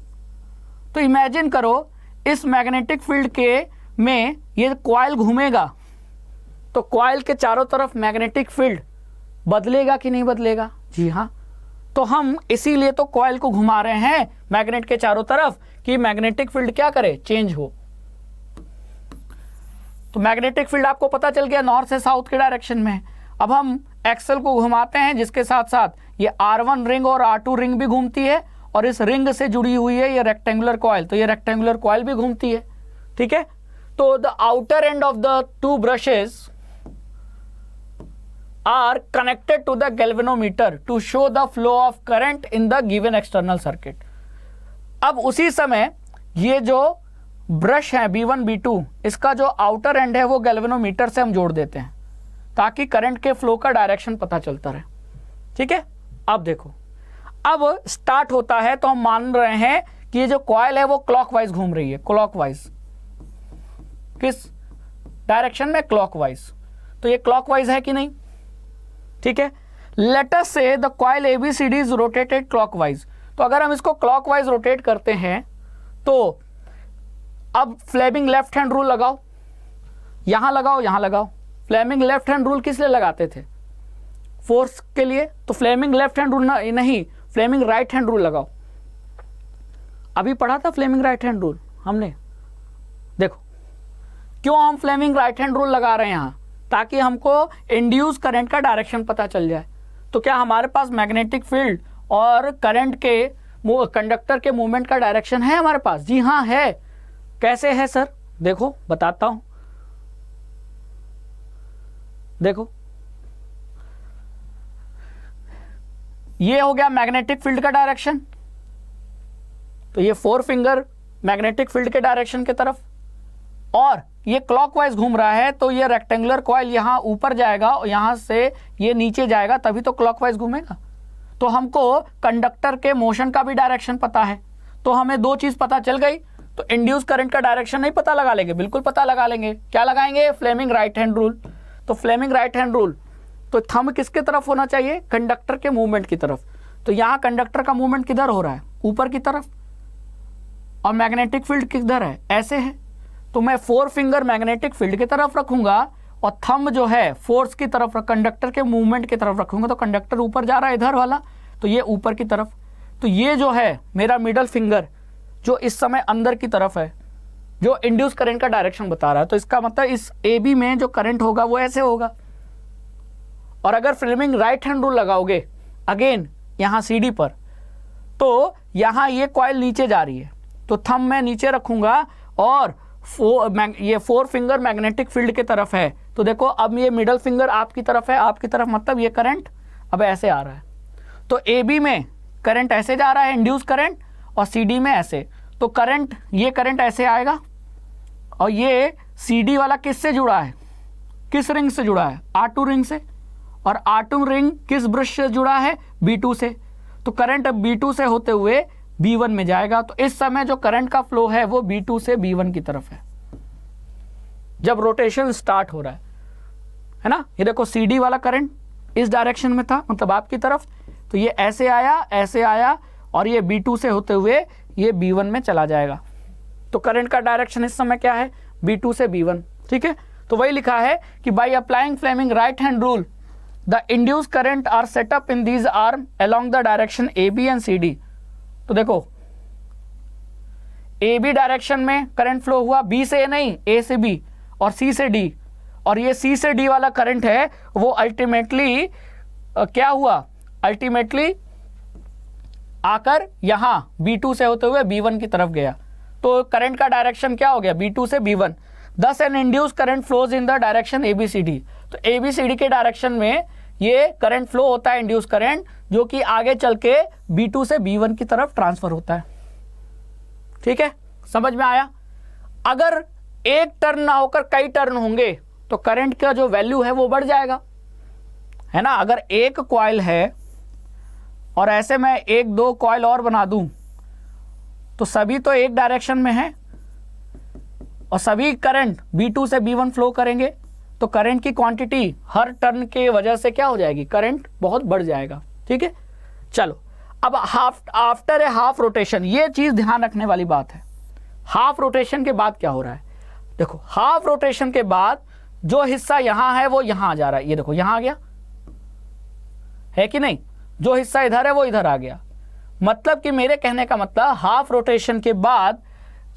तो इमेजिन करो, इस मैग्नेटिक फील्ड के में ये कॉइल घूमेगा तो कॉइल के चारों तरफ मैग्नेटिक फील्ड बदलेगा कि नहीं बदलेगा? जी हाँ। तो हम इसीलिए तो कॉइल को घुमा रहे हैं मैग्नेट के चारों तरफ कि मैग्नेटिक फील्ड क्या करे? चेंज हो। तो मैग्नेटिक फील्ड आपको पता चल गया नॉर्थ से साउथ के डायरेक्शन में। अब हम एक्सल को घुमाते हैं जिसके साथ साथ ये R1 रिंग और R2 रिंग भी घूमती है और इस रिंग से जुड़ी हुई है ये रेक्टेंगुलर कॉइल, तो ये रेक्टेंगुलर कॉइल भी घूमती है। ठीक है, तो the outer end of the two brushes are connected to the galvanometer to show the flow of current in the given external circuit. अब उसी समय ये जो ब्रश है B1 B2, इसका जो आउटर एंड है वो गैल्वेनोमीटर से हम जोड़ देते हैं ताकि करंट के फ्लो का डायरेक्शन पता चलता रहे। ठीक है, अब देखो, अब स्टार्ट होता है तो हम मान रहे हैं कि ये जो कॉइल है वो क्लॉकवाइज घूम रही है, क्लॉकवाइज, किस डायरेक्शन में, क्लॉकवाइज। तो ये क्लॉकवाइज है कि नहीं? ठीक है, लेट अस से the coil ABCD is rotated clockwise. तो अगर हम इसको क्लॉकवाइज रोटेट करते हैं तो अब फ्लेमिंग लेफ्ट हैंड रूल लगाओ, यहां लगाओ, यहां लगाओ। फ्लेमिंग लेफ्ट हैंड रूल किस लिए लगाते थे? फोर्स के लिए। तो फ्लेमिंग लेफ्ट हैंड रूल नहीं, फ्लेमिंग राइट हैंड रूल लगाओ। अभी पढ़ा था फ्लेमिंग राइट हैंड रूल हमने। देखो क्यों हम फ्लेमिंग राइट हैंड रूल लगा रहे हैं यहां, ताकि हमको इंड्यूस करंट का डायरेक्शन पता चल जाए। तो क्या हमारे पास मैग्नेटिक फील्ड और करंट के कंडक्टर के मूवमेंट का डायरेक्शन है हमारे पास? जी हाँ है। कैसे है सर? देखो बताता हूं। देखो ये हो गया मैग्नेटिक फील्ड का डायरेक्शन, तो ये 4 फिंगर मैग्नेटिक फील्ड के डायरेक्शन की तरफ, और ये क्लॉकवाइज घूम रहा है तो ये रेक्टेंगुलर कॉइल यहां ऊपर जाएगा और यहां से ये नीचे जाएगा, तभी तो क्लॉकवाइज घूमेगा। तो हमको कंडक्टर के मोशन का भी डायरेक्शन पता है, तो हमें 2 चीज पता चल गई। तो इंड्यूस करंट का डायरेक्शन नहीं पता लगा लेंगे, बिल्कुल पता लगा लेंगे। क्या लगाएंगे? Fleming right hand rule. तो फ्लेमिंग राइट हैंड रूल, तो थंब किसके तरफ होना चाहिए? कंडक्टर के मूवमेंट की तरफ। तो यहां कंडक्टर का मूवमेंट किधर हो रहा है? ऊपर की तरफ। और मैग्नेटिक फील्ड किधर है? ऐसे है। तो मैं 4 फिंगर मैग्नेटिक फील्ड की तरफ रखूंगा और थंब जो है फोर्स की तरफ, कंडक्टर के मूवमेंट की तरफ रखूंगा। तो कंडक्टर ऊपर जा रहा है इधर वाला, तो ये ऊपर की तरफ। तो ये जो है मेरा मिडल फिंगर जो इस समय अंदर की तरफ है, जो इंड्यूस करंट का डायरेक्शन बता रहा है। तो इसका मतलब इस AB में जो करंट होगा वो ऐसे होगा। और अगर फ्लेमिंग राइट हैंड रूल लगाओगे अगेन यहां CD पर, तो यहां ये कॉइल नीचे जा रही है, तो थंब मैं नीचे रखूंगा और ये 4 फिंगर मैग्नेटिक फील्ड की तरफ है। तो देखो अब ये मिडल फिंगर आपकी तरफ है, आपकी तरफ, मतलब ये करंट अब ऐसे आ रहा है। तो AB में करंट ऐसे जा रहा है, इंड्यूस करंट, और CD में ऐसे। तो करंट, ये करंट ऐसे आएगा, और ये CD वाला किससे जुड़ा है? किस रिंग से जुड़ा है? R2 रिंग से। और R2 रिंग किस ब्रश से जुड़ा है? B2 से। तो करंट अब B2 से होते हुए B1 में जाएगा। तो इस समय जो करंट का फ्लो है वो B2 से B1 की तरफ है, जब रोटेशन स्टार्ट हो रहा है ना। ये देखो CD वाला करंट इस डायरेक्शन में था, मतलब आपकी तरफ, तो ये ऐसे आया और ये B2 से होते हुए ये B1 में चला जाएगा। तो करंट का डायरेक्शन इस समय क्या है? B2 से B1। ठीक है, तो वही लिखा है कि by applying Fleming right hand rule the induce current are set up in these arm along the direction AB and CD। तो देखो AB डायरेक्शन में करंट फ्लो हुआ, B से A नहीं, A से B और C से D, और ये C से D वाला करंट है वो अल्टीमेटली क्या हुआ? अल्टीमेटली आकर यहां B2 से होते हुए B1 की तरफ गया। तो करंट का डायरेक्शन क्या हो गया? B2 से B1। Thus an induce current flows in the direction ABCD। तो ABCD के डायरेक्शन में ये करंट फ्लो होता है, इंड्यूस करंट, जो कि आगे चल के B2 से B1 की तरफ ट्रांसफर होता है। ठीक है, समझ में आया? अगर एक टर्न ना होकर कई टर्न होंगे तो करंट का जो वैल्यू है वो बढ़ जाएगा, है ना। अगर एक कॉइल है और ऐसे मैं 1-2 कॉइल और बना दूं तो सभी तो एक डायरेक्शन में है और सभी करंट B2 से B1 फ्लो करेंगे, तो करंट की क्वांटिटी हर टर्न के वजह से क्या हो जाएगी? करंट बहुत बढ़ जाएगा। ठीक है, चलो अब आफ्टर ए हाफ रोटेशन, ये चीज ध्यान रखने वाली बात है। हाफ रोटेशन के बाद क्या हो रहा है? देखो हाफ रोटेशन के बाद जो हिस्सा यहां है वो यहां आ जा रहा है। ये देखो यहां आ गया, है कि नहीं? जो हिस्सा इधर है वो इधर आ गया। मतलब कि मेरे कहने का मतलब हाफ रोटेशन के बाद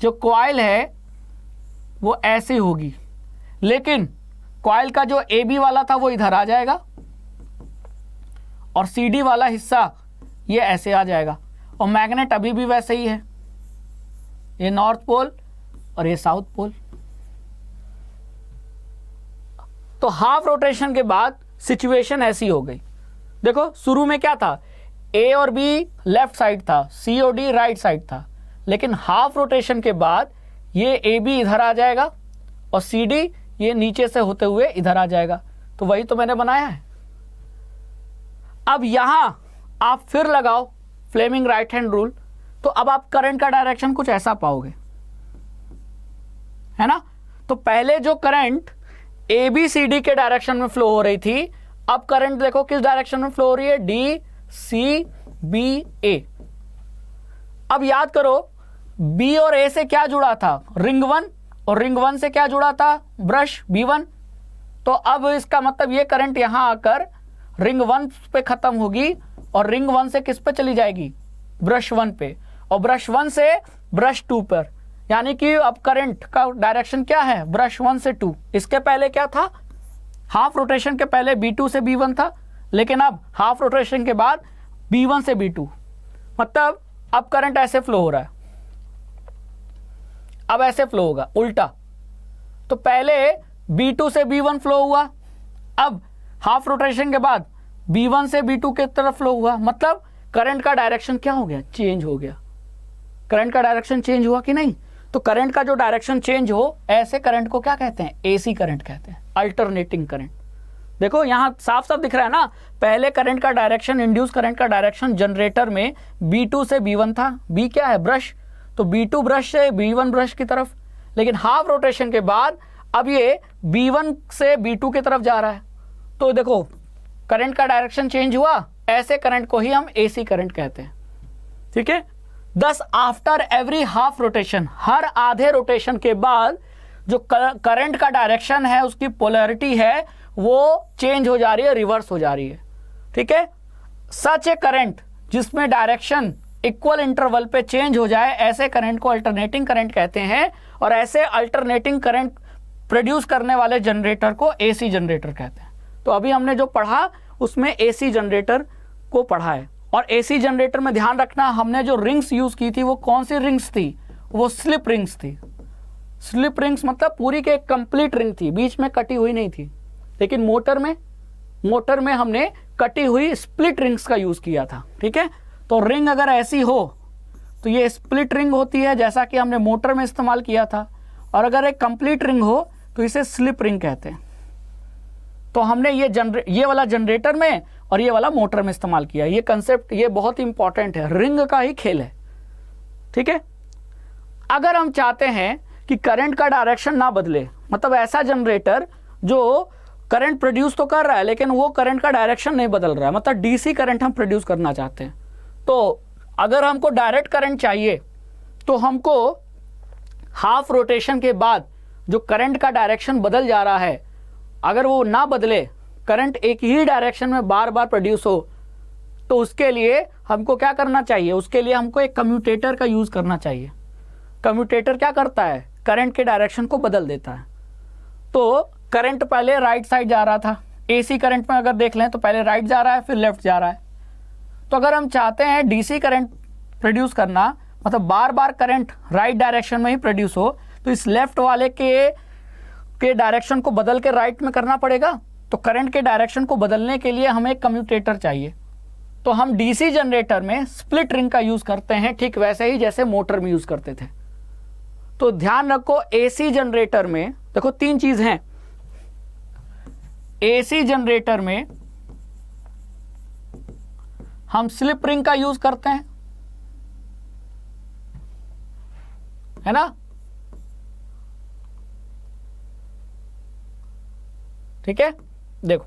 जो कॉइल है वो ऐसी होगी, लेकिन कॉइल का जो AB वाला था वो इधर आ जाएगा और CD वाला हिस्सा ये ऐसे आ जाएगा। और मैग्नेट अभी भी वैसे ही है, ये नॉर्थ पोल और ये साउथ पोल। तो हाफ रोटेशन के बाद सिचुएशन ऐसी हो गई। देखो शुरू में क्या था? A और B लेफ्ट साइड था, C और D राइट साइड था, लेकिन हाफ रोटेशन के बाद ये ए बी इधर आ जाएगा और सी डी ये नीचे से होते हुए इधर आ जाएगा। तो वही तो मैंने बनाया है। अब यहां आप फिर लगाओ फ्लेमिंग राइट हैंड रूल, तो अब आप करंट का डायरेक्शन कुछ ऐसा पाओगे, है ना। तो पहले जो current A B C D के डायरेक्शन में फ्लो हो रही थी, अब करंट देखो किस डायरेक्शन में फ्लो हो रही है, डी सी बी ए। अब याद करो बी और ए से क्या जुड़ा था, रिंग 1, और रिंग 1 से क्या जुड़ा था, ब्रश B1। तो अब इसका मतलब ये करंट यहां आकर रिंग 1 पे खत्म होगी और रिंग 1 से किस पे चली जाएगी, ब्रश 1 पे, और ब्रश 1 से ब्रश 2 पर। यानी कि अब करंट का डायरेक्शन क्या है, ब्रश 1 से 2। इसके पहले क्या था, हाफ रोटेशन के पहले B2 से B1 था, लेकिन अब हाफ रोटेशन के बाद B1 से B2। मतलब अब करंट ऐसे फ्लो हो रहा है, अब ऐसे फ्लो होगा उल्टा। तो पहले B2 से B1 फ्लो हुआ, अब हाफ रोटेशन के बाद B1 से B2 की तरफ फ्लो हुआ। मतलब करंट का डायरेक्शन क्या हो गया, चेंज हो गया। करंट का डायरेक्शन चेंज हुआ कि नहीं। तो करंट का जो डायरेक्शन चेंज हो, ऐसे करंट को क्या कहते हैं, एसी करंट कहते हैं, अल्टरनेटिंग करंट। देखो यहां साफ साफ दिख रहा है ना, पहले करंट का डायरेक्शन, इंड्यूस करंट का डायरेक्शन जनरेटर में B2 से B1 था। B क्या है, ब्रश, तो B2 ब्रश से B1 ब्रश की तरफ। लेकिन हाफ रोटेशन के बाद अब ये B1 से B2 की तरफ जा रहा है। तो देखो करंट का डायरेक्शन चेंज हुआ, ऐसे करंट को ही हम एसी करंट कहते हैं। ठीक है। दस आफ्टर एवरी हाफ रोटेशन, हर आधे रोटेशन के बाद जो करंट का डायरेक्शन है, उसकी पोलैरिटी है, वो चेंज हो जा रही है, रिवर्स हो जा रही है। ठीक है। सच ए करंट जिसमें डायरेक्शन इक्वल इंटरवल पे चेंज हो जाए, ऐसे करंट को अल्टरनेटिंग करंट कहते हैं। और ऐसे अल्टरनेटिंग करंट प्रोड्यूस करने वाले जनरेटर को एसी जनरेटर कहते हैं। तो अभी हमने जो पढ़ा उसमें एसी जनरेटर को पढ़ा है। और एसी जनरेटर में ध्यान रखना, हमने जो रिंग्स यूज की थी वो कौन सी रिंग्स थी, वो स्लिप रिंग्स थी। स्लिप रिंग्स मतलब पूरी के एक कंप्लीट रिंग थी, बीच में कटी हुई नहीं थी। लेकिन मोटर में हमने कटी हुई स्प्लिट रिंग्स का यूज किया था। ठीक है। तो रिंग अगर ऐसी हो तो ये स्प्लिट रिंग होती है, जैसा कि हमने मोटर में इस्तेमाल किया था। और अगर एक कंप्लीट रिंग हो तो इसे स्लिप रिंग कहते हैं। तो हमने ये वाला जनरेटर में और ये वाला मोटर में इस्तेमाल किया। ये कंसेप्ट ये बहुत ही इंपॉर्टेंट है, रिंग का ही खेल है। ठीक है। अगर हम चाहते हैं कि करंट का डायरेक्शन ना बदले, मतलब ऐसा जनरेटर जो करंट प्रोड्यूस तो कर रहा है लेकिन वो करंट का डायरेक्शन नहीं बदल रहा है, मतलब डीसी करंट हम प्रोड्यूस करना चाहते हैं। तो अगर हमको डायरेक्ट करंट चाहिए तो हमको हाफ रोटेशन के बाद जो करंट का डायरेक्शन बदल जा रहा है, अगर वो ना बदले, करंट एक ही डायरेक्शन में बार बार प्रोड्यूस हो, तो उसके लिए हमको क्या करना चाहिए, उसके लिए हमको एक कम्यूटेटर का यूज करना चाहिए। कम्यूटेटर क्या करता है, करंट के डायरेक्शन को बदल देता है। तो करंट पहले राइट साइड जा रहा था, एसी करंट में अगर देख लें तो पहले राइट जा रहा है फिर लेफ्ट जा रहा है। तो अगर हम चाहते हैं डीसी करंट प्रोड्यूस करना, मतलब बार बार करंट राइट डायरेक्शन में ही प्रोड्यूस हो, तो इस लेफ्ट वाले के डायरेक्शन को बदल के राइट में करना पड़ेगा। तो करंट के डायरेक्शन को बदलने के लिए हमें एक कम्यूटेटर चाहिए। तो हम डीसी जनरेटर में स्प्लिट रिंग का यूज करते हैं, ठीक वैसे ही जैसे मोटर में यूज करते थे। तो ध्यान रखो, एसी जनरेटर में देखो तीन चीज हैं। एसी जनरेटर में हम स्लिप रिंग का यूज करते हैं, है ना। ठीक है। देखो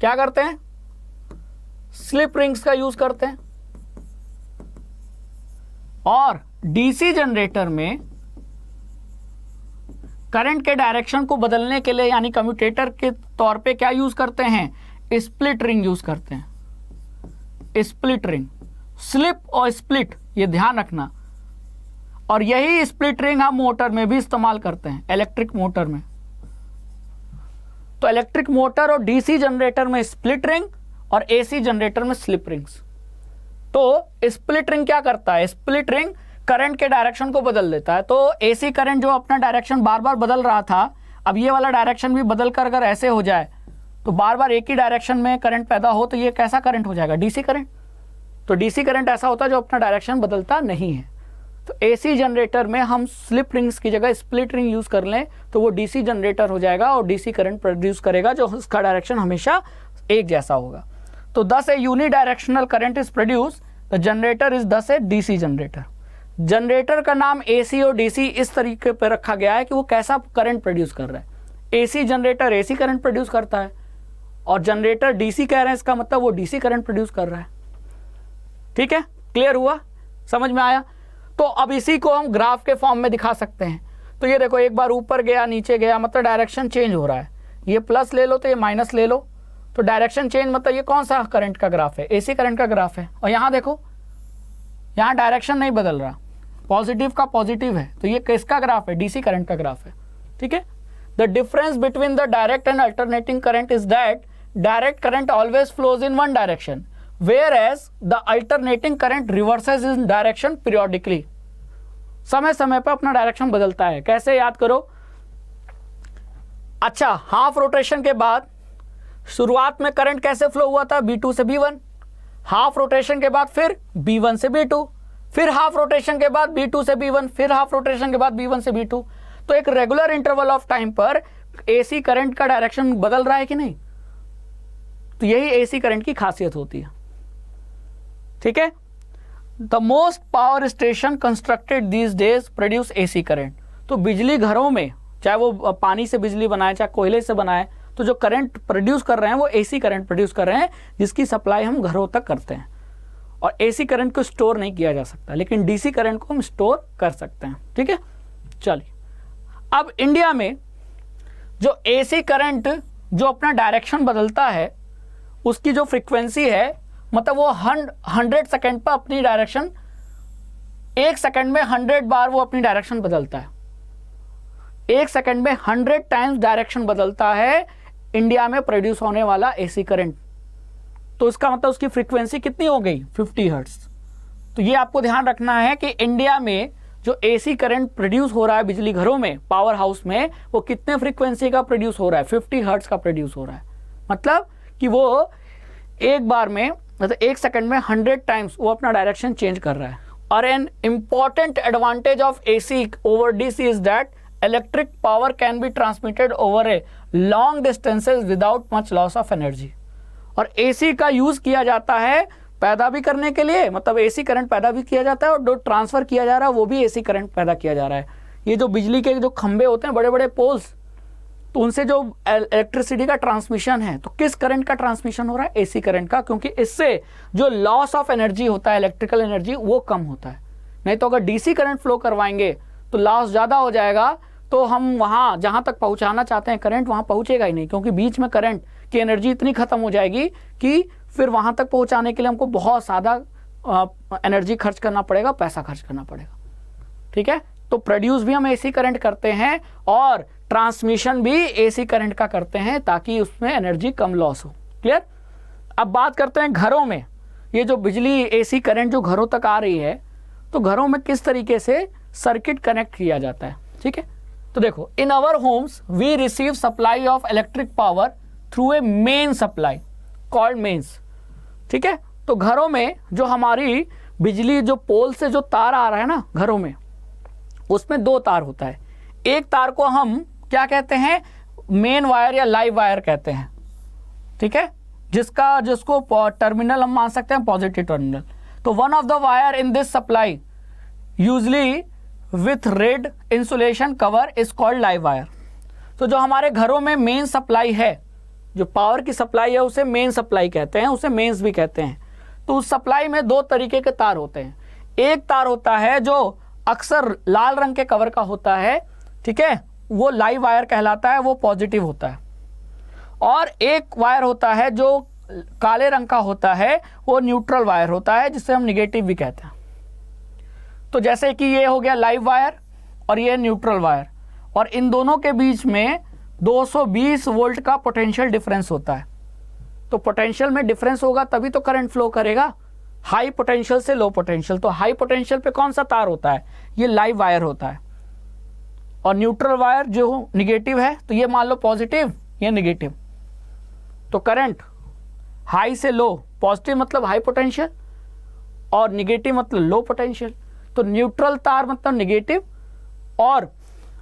क्या करते हैं, स्लिप रिंग्स का यूज करते हैं। और डीसी जनरेटर में करंट के डायरेक्शन को बदलने के लिए यानी कम्यूटेटर के तौर पे क्या यूज करते हैं, स्प्लिट रिंग यूज करते हैं। स्प्लिट रिंग, स्लिप और स्प्लिट, ये ध्यान रखना। और यही स्प्लिट रिंग हम मोटर में भी इस्तेमाल करते हैं, इलेक्ट्रिक मोटर में। तो इलेक्ट्रिक मोटर और डीसी जनरेटर में स्प्लिट रिंग और एसी जनरेटर में स्लिप रिंग्स। तो स्प्लिट रिंग क्या करता है, स्प्लिट रिंग करंट के डायरेक्शन को बदल देता है। तो एसी करंट जो अपना डायरेक्शन बार बार बदल रहा था, अब ये वाला डायरेक्शन भी बदल कर अगर ऐसे हो जाए तो बार बार एक ही डायरेक्शन में करंट पैदा हो, तो ये कैसा करंट हो जाएगा, डीसी करंट। तो डीसी करंट ऐसा होता है जो अपना डायरेक्शन बदलता नहीं है। तो एसी जनरेटर में हम स्लिप रिंग्स की जगह स्प्लिट रिंग यूज कर लें तो वो डीसी जनरेटर हो जाएगा और डीसी करंट प्रोड्यूस करेगा, जो उसका डायरेक्शन हमेशा एक जैसा होगा। तो thus a unidirectional current is produce, the generator is thus a DC generator. Generator का नाम एसी और डीसी इस तरीके पर रखा गया है कि वो कैसा करंट प्रोड्यूस कर रहा है। AC generator AC current produce करता है और जनरेटर डीसी कह रहे हैं, इसका मतलब वो डीसी करंट प्रोड्यूस कर रहा है। ठीक है, क्लियर हुआ, समझ में आया? तो अब इसी को हम ग्राफ के फॉर्म में दिखा सकते हैं। तो ये देखो, एक बार ऊपर गया नीचे गया, मतलब डायरेक्शन चेंज हो रहा है। ये प्लस ले लो तो ये माइनस ले लो, तो डायरेक्शन चेंज मतलब ये कौन सा करंट का ग्राफ है? एसी करंट का ग्राफ है। और यहाँ देखो, यहाँ डायरेक्शन नहीं बदल रहा, पॉजिटिव का पॉजिटिव है, तो ये किसका ग्राफ है? डीसी करंट का ग्राफ है। ठीक है, the difference between the direct and alternating current is that direct current always flows in one direction, whereas the alternating current reverses in direction periodically। समय समय पर अपना डायरेक्शन बदलता है। कैसे, याद करो। अच्छा, हाफ रोटेशन के बाद शुरुआत में करंट कैसे फ्लो हुआ था? B2 से B1, हाफ रोटेशन के बाद फिर B1 से B2, फिर हाफ रोटेशन के बाद B2 से B1, फिर हाफ रोटेशन के बाद B1 से B2। तो एक रेगुलर इंटरवल ऑफ टाइम पर एसी करंट का डायरेक्शन बदल रहा है कि नहीं? तो यही एसी करंट की खासियत होती है। ठीक है, the most power station constructed these days produce AC current. तो बिजली घरों में, चाहे वो पानी से बिजली बनाए चाहे कोयले से बनाए, तो जो करंट प्रोड्यूस कर रहे हैं वो एसी करंट प्रोड्यूस कर रहे हैं, जिसकी सप्लाई हम घरों तक करते हैं। और एसी करंट को स्टोर नहीं किया जा सकता, लेकिन डीसी करंट को हम स्टोर कर सकते हैं। ठीक है, चलिए अब इंडिया में जो एसी करंट जो अपना डायरेक्शन बदलता है, उसकी जो फ्रीक्वेंसी है, मतलब वो 100 सेकेंड पर अपनी डायरेक्शन, 1 सेकेंड में 100 बार वो अपनी डायरेक्शन बदलता है। 1 सेकेंड में 100 टाइम्स डायरेक्शन बदलता है इंडिया में प्रोड्यूस होने वाला एसी करंट। तो इसका मतलब उसकी फ्रीक्वेंसी कितनी हो गई? 50 हर्ट्ज। तो ये आपको ध्यान रखना है कि इंडिया में जो एसी करंट प्रोड्यूस हो रहा है बिजली घरों में, पावर हाउस में, वो कितने फ्रीक्वेंसी का प्रोड्यूस हो रहा है? 50 हर्ट्ज का प्रोड्यूस हो रहा है। मतलब कि वो एक बार में, मतलब 1 सेकंड में 100 टाइम्स वो अपना डायरेक्शन चेंज कर रहा है। और an important advantage of AC over DC is that electric power can be transmitted over a long distances without much loss of energy. और एसी का यूज किया जाता है पैदा भी करने के लिए, मतलब एसी करंट पैदा भी किया जाता है, और जो ट्रांसफर किया जा रहा है वो भी एसी करंट पैदा किया जा रहा है। ये जो बिजली के जो खंभे होते हैं, बड़े बड़े पोल्स, तो उनसे जो इलेक्ट्रिसिटी का ट्रांसमिशन है, तो किस करंट का ट्रांसमिशन हो रहा है? एसी करंट का, क्योंकि इससे जो लॉस ऑफ एनर्जी होता है, इलेक्ट्रिकल एनर्जी, वो कम होता है। नहीं तो अगर डीसी करंट फ्लो करवाएंगे तो लॉस ज़्यादा हो जाएगा, तो हम वहाँ जहाँ तक पहुँचाना चाहते हैं करंट, वहाँ पहुँचेगा ही नहीं, क्योंकि बीच में करंट की एनर्जी इतनी खत्म हो जाएगी कि फिर वहाँ तक पहुँचाने के लिए हमको बहुत ज़्यादा एनर्जी खर्च करना पड़ेगा, पैसा खर्च करना पड़ेगा। ठीक है, तो प्रोड्यूस भी हम एसी करंट करते हैं और ट्रांसमिशन भी एसी करंट का करते हैं, ताकि उसमें एनर्जी कम लॉस हो। क्लियर? अब बात करते हैं घरों में, ये जो बिजली एसी करंट जो घरों तक आ रही है, तो घरों में किस तरीके से सर्किट कनेक्ट किया जाता है। ठीक है, तो देखो, in our homes we receive supply of electric power through a main supply called mains. ठीक है, तो घरों में जो हमारी बिजली, जो पोल से जो तार आ रहा है ना घरों में, उसमें 2 तार होता है। एक तार को हम क्या कहते हैं? मेन वायर या लाइव वायर कहते हैं। ठीक है, जिसको टर्मिनल हम मान सकते हैं पॉजिटिव टर्मिनल। तो one of the wire in this supply usually with red insulation cover is called live wire. तो जो हमारे घरों में मेन सप्लाई है, जो पावर की सप्लाई है, उसे मेन सप्लाई कहते हैं, उसे मेंस भी कहते हैं। तो उस सप्लाई में 2 तरीके के तार होते हैं। एक तार होता है जो अक्सर लाल रंग के कवर का होता है, ठीक है, वो लाइव वायर कहलाता है, वो पॉजिटिव होता है। और एक वायर होता है जो काले रंग का होता है, वो न्यूट्रल वायर होता है, जिसे हम निगेटिव भी कहते हैं। तो जैसे कि ये हो गया लाइव वायर और ये न्यूट्रल वायर, और इन दोनों के बीच में 220 वोल्ट का पोटेंशियल डिफरेंस होता है। तो पोटेंशियल में डिफरेंस होगा तभी तो करंट फ्लो करेगा, हाई पोटेंशियल से लो पोटेंशियल। तो हाई पोटेंशियल पे कौन सा तार होता है? ये लाइव वायर होता है। और न्यूट्रल वायर जो निगेटिव है, तो ये मान लो पॉजिटिव, ये निगेटिव। तो करंट हाई से लो, पॉजिटिव मतलब हाई पोटेंशियल और निगेटिव मतलब लो पोटेंशियल। तो न्यूट्रल तार मतलब निगेटिव, और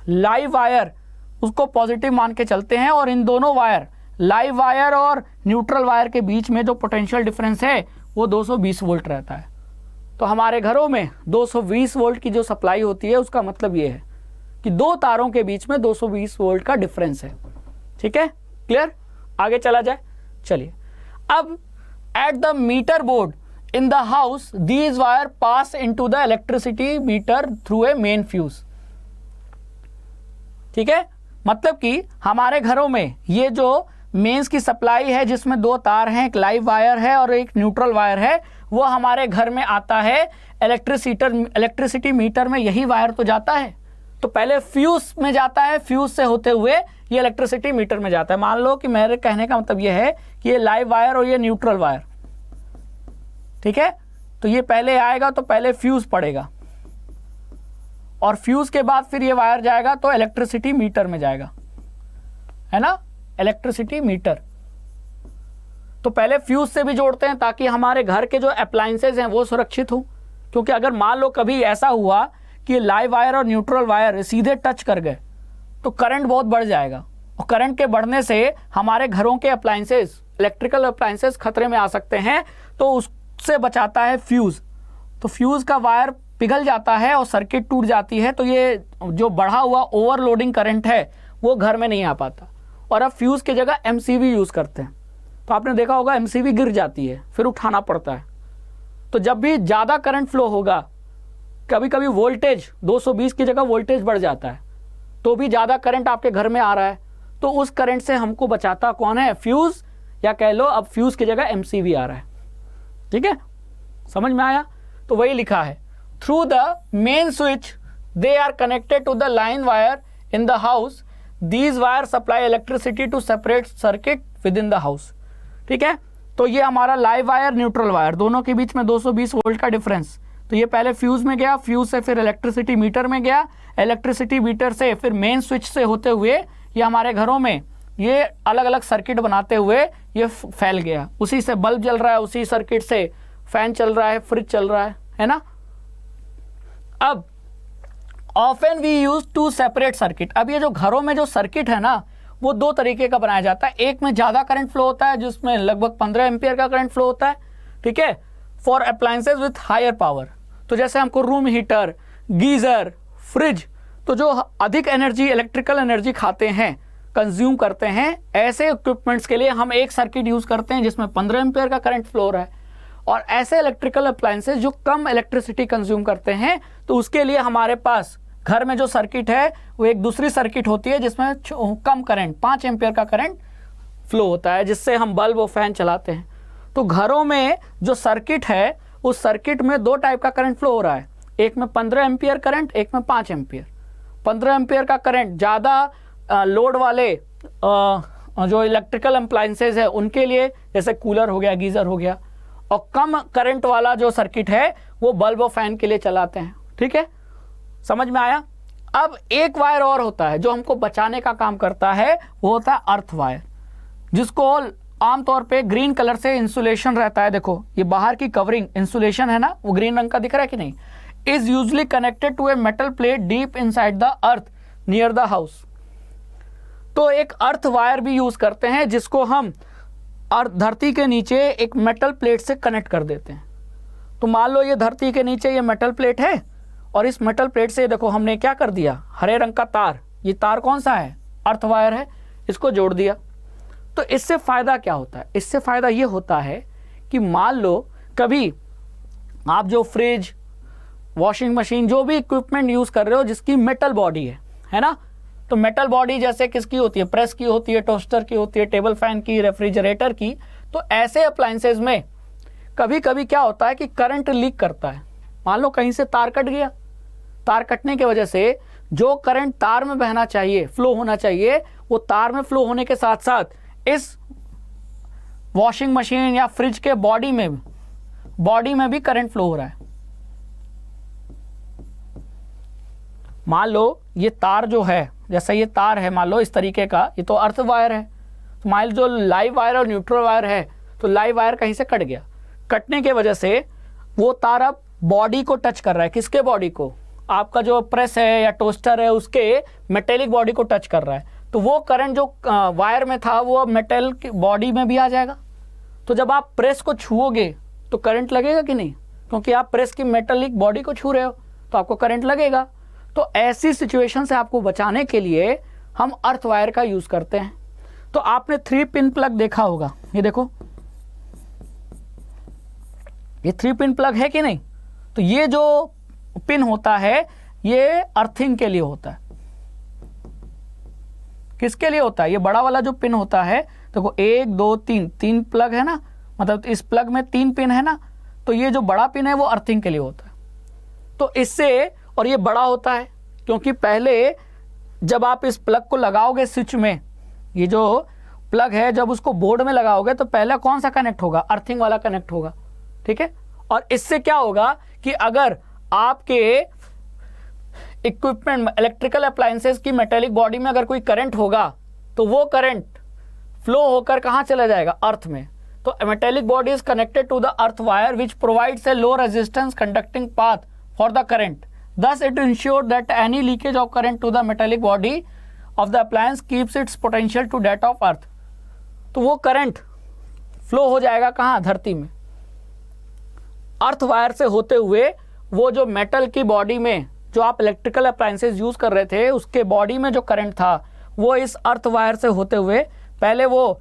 लाइव वायर उसको पॉजिटिव मान के चलते हैं। और इन दोनों वायर, लाइव वायर और न्यूट्रल वायर के बीच में जो पोटेंशियल डिफरेंस है वो 220 वोल्ट रहता है। तो हमारे घरों में 220 वोल्ट की जो सप्लाई होती है उसका मतलब ये है कि दो तारों के बीच में 220 वोल्ट का डिफरेंस है। ठीक है, क्लियर? आगे चला जाए। चलिए, अब at the meter board in the house these wire pass into the electricity meter through a main fuse. ठीक है, मतलब कि हमारे घरों में ये जो मेंस की सप्लाई है जिसमें दो तार हैं, एक लाइव वायर है और एक न्यूट्रल वायर है, वो हमारे घर में आता है इलेक्ट्रिसिटी मीटर में। यही वायर तो जाता है, तो पहले फ्यूज में जाता है, फ्यूज से होते हुए ये इलेक्ट्रिसिटी मीटर में जाता है। मान लो कि मेरे कहने का मतलब ये है कि ये लाइव वायर और ये न्यूट्रल वायर, ठीक है, तो ये पहले आएगा तो पहले फ्यूज पड़ेगा और फ्यूज के बाद फिर ये वायर जाएगा तो इलेक्ट्रिसिटी मीटर में जाएगा, है ना, इलेक्ट्रिसिटी मीटर। तो पहले फ्यूज से भी जोड़ते हैं ताकि हमारे घर के जो अप्लायंसेज हैं वो सुरक्षित हो, क्योंकि अगर मान लो कभी ऐसा हुआ कि लाइव वायर और न्यूट्रल वायर सीधे टच कर गए तो करंट बहुत बढ़ जाएगा, और करंट के बढ़ने से हमारे घरों के अप्लायंसेज, इलेक्ट्रिकल अप्लायंसेज खतरे में आ सकते हैं। तो उससे बचाता है फ्यूज। तो फ्यूज का वायर पिघल जाता है और सर्किट टूट जाती है, तो ये जो बढ़ा हुआ ओवरलोडिंग करंट है वो घर में नहीं आ पाता। और अब फ्यूज की जगह एमसीवी यूज करते हैं। तो आपने देखा होगा एमसीवी गिर जाती है, फिर उठाना पड़ता है। तो जब भी ज़्यादा करंट फ्लो होगा, कभी कभी वोल्टेज 220 की जगह वोल्टेज बढ़ जाता है, तो भी ज़्यादा करंट आपके घर में आ रहा है, तो उस करंट से हमको बचाता कौन है? फ्यूज, या कह लो अब फ्यूज की जगह एमसीवी आ रहा है। ठीक है, समझ में आया? तो वही लिखा है, through the main switch they are connected to the line wire in the house, these wire supply electricity to separate circuit within the house. ठीक है, तो ये हमारा लाइव वायर, न्यूट्रल वायर, दोनों के बीच में 220 वोल्ट का डिफरेंस। तो ये पहले फ्यूज में गया, फ्यूज से फिर इलेक्ट्रिसिटी मीटर में गया, इलेक्ट्रिसिटी मीटर से फिर मेन स्विच से होते हुए ये हमारे घरों में ये अलग अलग सर्किट बनाते हुए ये फैल गया। उसी से बल्ब जल रहा है, उसी सर्किट से फैन चल रहा है, फ्रिज चल रहा है ना। अब often we use two separate circuit. अब ये जो घरों में जो सर्किट है ना वो दो तरीके का बनाया जाता है। एक में ज़्यादा करंट फ्लो होता है जिसमें लगभग 15 एम्पियर का करंट फ्लो होता है, ठीक है, for appliances with higher power. तो जैसे हमको रूम हीटर, गीज़र, फ्रिज, तो जो अधिक एनर्जी, इलेक्ट्रिकल एनर्जी खाते हैं, कंज्यूम करते हैं, ऐसे इक्विपमेंट्स के लिए हम एक सर्किट यूज़ करते हैं जिसमें 15 एम्पियर का करंट फ्लो हो रहा है। और ऐसे इलेक्ट्रिकल अप्लायंसेज जो कम इलेक्ट्रिसिटी कंज्यूम करते हैं, तो उसके लिए हमारे पास घर में जो सर्किट है वो एक दूसरी सर्किट होती है जिसमें कम करंट, 5 एम्पियर का करंट फ्लो होता है, जिससे हम बल्ब और फैन चलाते हैं। तो घरों में जो सर्किट है उस सर्किट में दो टाइप का करंट फ्लो हो रहा है, एक में 15 एम्पियर करंट, एक में 5 एम्पियर। 15 एम्पियर का करंट ज़्यादा लोड वाले जो इलेक्ट्रिकल अप्लायंसेज है उनके लिए, जैसे कूलर हो गया, गीज़र हो गया, और कम करंट वाला जो सर्किट है वो बल्ब और फैन के लिए चलाते हैं। ठीक है, समझ में आया? अब एक वायर और होता है जो हमको बचाने का काम करता है, वो होता है अर्थ वायर, जिसको आमतौर पे ग्रीन कलर से इंसुलेशन रहता है। देखो ये बाहर की कवरिंग इंसुलेशन है ना, वो ग्रीन रंग का दिख रहा है कि नहीं? Is usually connected to a metal plate deep inside the earth near the house. तो एक अर्थ वायर भी यूज करते हैं जिसको हम धरती के नीचे एक मेटल प्लेट से कनेक्ट कर देते हैं। तो मान लो ये धरती के नीचे ये मेटल प्लेट है और इस मेटल प्लेट से देखो हमने क्या कर दिया, हरे रंग का तार, ये तार कौन सा है? अर्थ वायर है, इसको जोड़ दिया। तो इससे फ़ायदा क्या होता है? इससे फ़ायदा ये होता है कि मान लो कभी आप जो फ्रिज, वॉशिंग मशीन, जो भी इक्विपमेंट यूज़ कर रहे हो जिसकी मेटल बॉडी है ना, तो मेटल बॉडी जैसे किसकी होती है? प्रेस की होती है, टोस्टर की होती है, टेबल फैन की, रेफ्रिजरेटर की। तो ऐसे अप्लायंसेज में कभी कभी क्या होता है कि करंट लीक करता है। मान लो कहीं से तार कट गया, तार कटने की वजह से जो करंट तार में बहना चाहिए, फ्लो होना चाहिए, वो तार में फ्लो होने के साथ साथ इस वॉशिंग मशीन या फ्रिज के बॉडी में भी करंट फ्लो हो रहा है। मान लो ये तार जो है, जैसा ये तार है मान लो इस तरीके का, ये तो अर्थ वायर है। तो मान लो जो लाइव वायर और न्यूट्रल वायर है, तो लाइव वायर कहीं से कट गया, कटने के वजह से वो तार अब बॉडी को टच कर रहा है। किसके बॉडी को? आपका जो प्रेस है या टोस्टर है उसके मेटेलिक बॉडी को टच कर रहा है। तो वो करंट जो वायर में था वो अब मेटल की बॉडी में भी आ जाएगा। तो जब आप प्रेस को छुओगे तो करंट लगेगा कि नहीं? क्योंकि आप प्रेस की मेटेलिक बॉडी को छू रहे हो तो आपको करंट लगेगा। तो ऐसी सिचुएशन से आपको बचाने के लिए हम अर्थ वायर का यूज़ करते हैं। तो आपने 3 पिन प्लग देखा होगा, ये देखो, ये 3 पिन प्लग है कि नहीं? तो ये जो पिन होता है ये अर्थिंग के लिए होता है। किसके लिए होता है? ये बड़ा वाला जो पिन होता है, देखो 1 2 3 प्लग है ना, मतलब इस प्लग में 3 पिन है ना, तो ये जो बड़ा पिन है वो अर्थिंग के लिए होता है। तो इससे, और ये बड़ा होता है क्योंकि पहले जब आप इस प्लग को लगाओगे स्विच में, ये जो प्लग है जब उसको बोर्ड में लगाओगे तो पहला कौन सा कनेक्ट होगा? अर्थिंग वाला कनेक्ट होगा, ठीक है। और इससे क्या होगा कि अगर आपके इक्विपमेंट इलेक्ट्रिकल अप्लायंसेस की मेटेलिक बॉडी में अगर कोई करंट होगा तो वो करंट फ्लो होकर कहाँ चला जाएगा? अर्थ में। तो metallic body is connected to the earth wire which provides a low resistance conducting path for the current, thus it ensures that any leakage of current to the metallic body of the appliance keeps its potential to that of earth। तो वो current flow हो जाएगा कहाँ? धरती में। Earth wire से होते हुए वो जो मेटल की बॉडी में जो आप इलेक्ट्रिकल अप्लायंसेस यूज कर रहे थे उसके बॉडी में जो करंट था वो इस अर्थ वायर से होते हुए पहले वो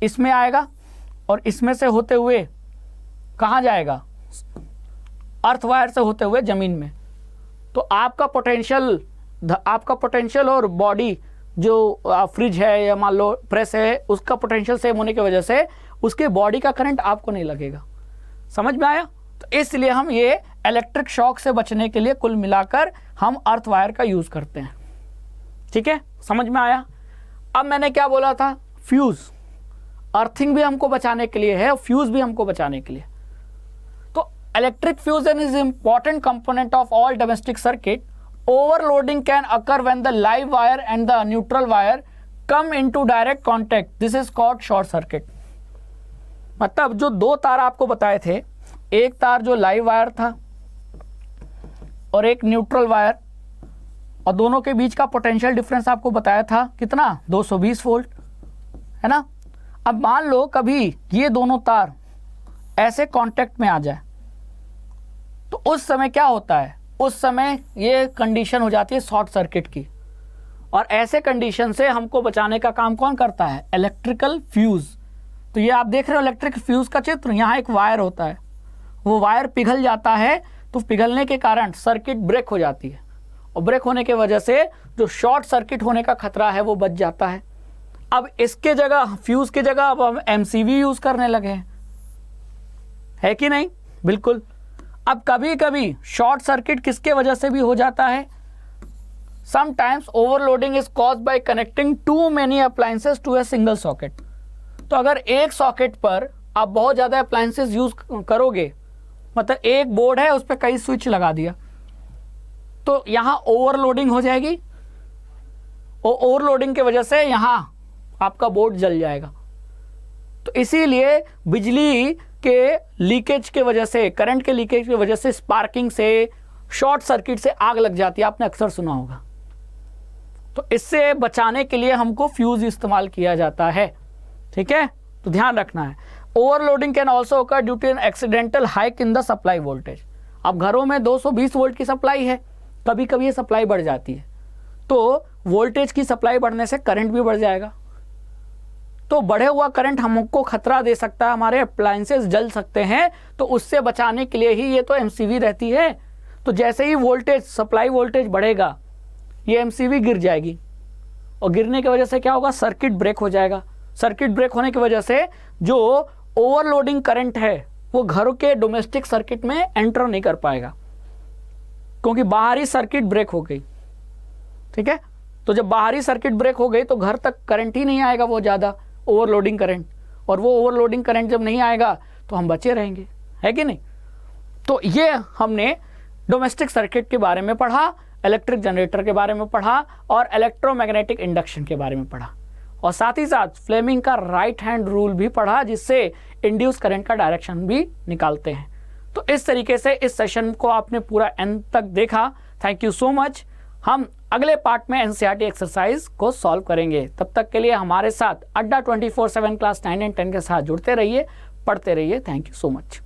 इसमें आएगा और इसमें से होते हुए कहाँ जाएगा? अर्थ वायर से होते हुए जमीन में। तो आपका पोटेंशियल और बॉडी जो फ्रिज है या मान लो प्रेस है उसका पोटेंशियल सेम होने की वजह से उसके बॉडी का करंट आपको नहीं लगेगा। समझ में आया? तो इसलिए हम ये इलेक्ट्रिक शॉक से बचने के लिए कुल मिलाकर हम अर्थ वायर का यूज करते हैं। ठीक है, समझ में आया? अब मैंने क्या बोला था? फ्यूज। अर्थिंग भी हमको बचाने के लिए है और फ्यूज भी हमको बचाने के लिए। तो electric fusion is important component of all domestic circuit. Overloading can occur when the live wire and the neutral wire come into direct contact, this is called short circuit. मतलब जो दो तार आपको बताए थे, एक तार जो लाइव वायर था और एक न्यूट्रल वायर, और दोनों के बीच का पोटेंशियल डिफरेंस आपको बताया था कितना? 220 वोल्ट, है ना। अब मान लो कभी ये दोनों तार ऐसे कांटेक्ट में आ जाए तो उस समय क्या होता है? उस समय ये कंडीशन हो जाती है शॉर्ट सर्किट की। और ऐसे कंडीशन से हमको बचाने का काम कौन करता है? Electrical fuse. तो ये आप देख रहे हो इलेक्ट्रिक फ्यूज का चित्र। यहाँ एक वायर होता है, वो वायर पिघल जाता है, तो पिघलने के कारण सर्किट ब्रेक हो जाती है, और ब्रेक होने की वजह से जो शॉर्ट सर्किट होने का खतरा है वो बच जाता है। अब इसके जगह, फ्यूज की जगह अब हम एमसीवी यूज करने लगे हैं, है कि नहीं? बिल्कुल। अब कभी कभी शॉर्ट सर्किट किसके वजह से भी हो जाता है? Sometimes overloading is caused by connecting too many appliances to a single socket. तो अगर एक सॉकेट पर आप बहुत ज़्यादा अप्लायंसेस यूज करोगे, मतलब एक बोर्ड है उस पर कई स्विच लगा दिया, तो यहाँ ओवरलोडिंग हो जाएगी, और ओवरलोडिंग की वजह से यहाँ आपका बोर्ड जल जाएगा। तो इसीलिए बिजली के लीकेज के वजह से, करंट के लीकेज की वजह से, स्पार्किंग से, शॉर्ट सर्किट से आग लग जाती है, आपने अक्सर सुना होगा। तो इससे बचाने के लिए हमको फ्यूज इस्तेमाल किया जाता है। ठीक है, तो ध्यान रखना है। Overloading can also occur due to an accidental hike in the supply voltage. अब घरों में 220 वोल्ट की सप्लाई है, कभी कभी ये सप्लाई बढ़ जाती है, तो वोल्टेज की सप्लाई बढ़ने से करंट भी बढ़ जाएगा। तो बढ़े हुआ करंट हमको खतरा दे सकता है, हमारे अप्लायंसेस जल सकते हैं। तो उससे बचाने के लिए ही ये तो एमसीवी रहती है। तो जैसे ही वोल्टेज, सप्लाई वोल्टेज बढ़ेगा, ये एमसीवी गिर जाएगी, और गिरने की वजह से क्या होगा? सर्किट ब्रेक हो जाएगा। सर्किट ब्रेक होने की वजह से जो ओवरलोडिंग करंट है वो घरों के डोमेस्टिक सर्किट में एंटर नहीं कर पाएगा, क्योंकि बाहरी सर्किट ब्रेक हो गई। ठीक है, तो जब बाहरी सर्किट ब्रेक हो गई तो घर तक करंट ही नहीं आएगा वो ज़्यादा ओवरलोडिंग करंट, और वो ओवरलोडिंग करंट जब नहीं आएगा तो हम बचे रहेंगे, है कि नहीं? तो ये हमने डोमेस्टिक सर्किट के बारे में पढ़ा, इलेक्ट्रिक जनरेटर के बारे में पढ़ा, और इलेक्ट्रोमैग्नेटिक इंडक्शन के बारे में पढ़ा, और साथ ही साथ फ्लेमिंग का राइट हैंड रूल भी पढ़ा, जिससे इंड्यूस करंट का डायरेक्शन भी निकालते हैं। तो इस तरीके से इस सेशन को आपने पूरा एंड तक देखा। Thank you so much. हम अगले पार्ट में एनसीईआरटी एक्सरसाइज को सॉल्व करेंगे। तब तक के लिए हमारे साथ अड्डा 24/7 क्लास 9 एंड 10 के साथ जुड़ते रहिए, पढ़ते रहिए। Thank you so much.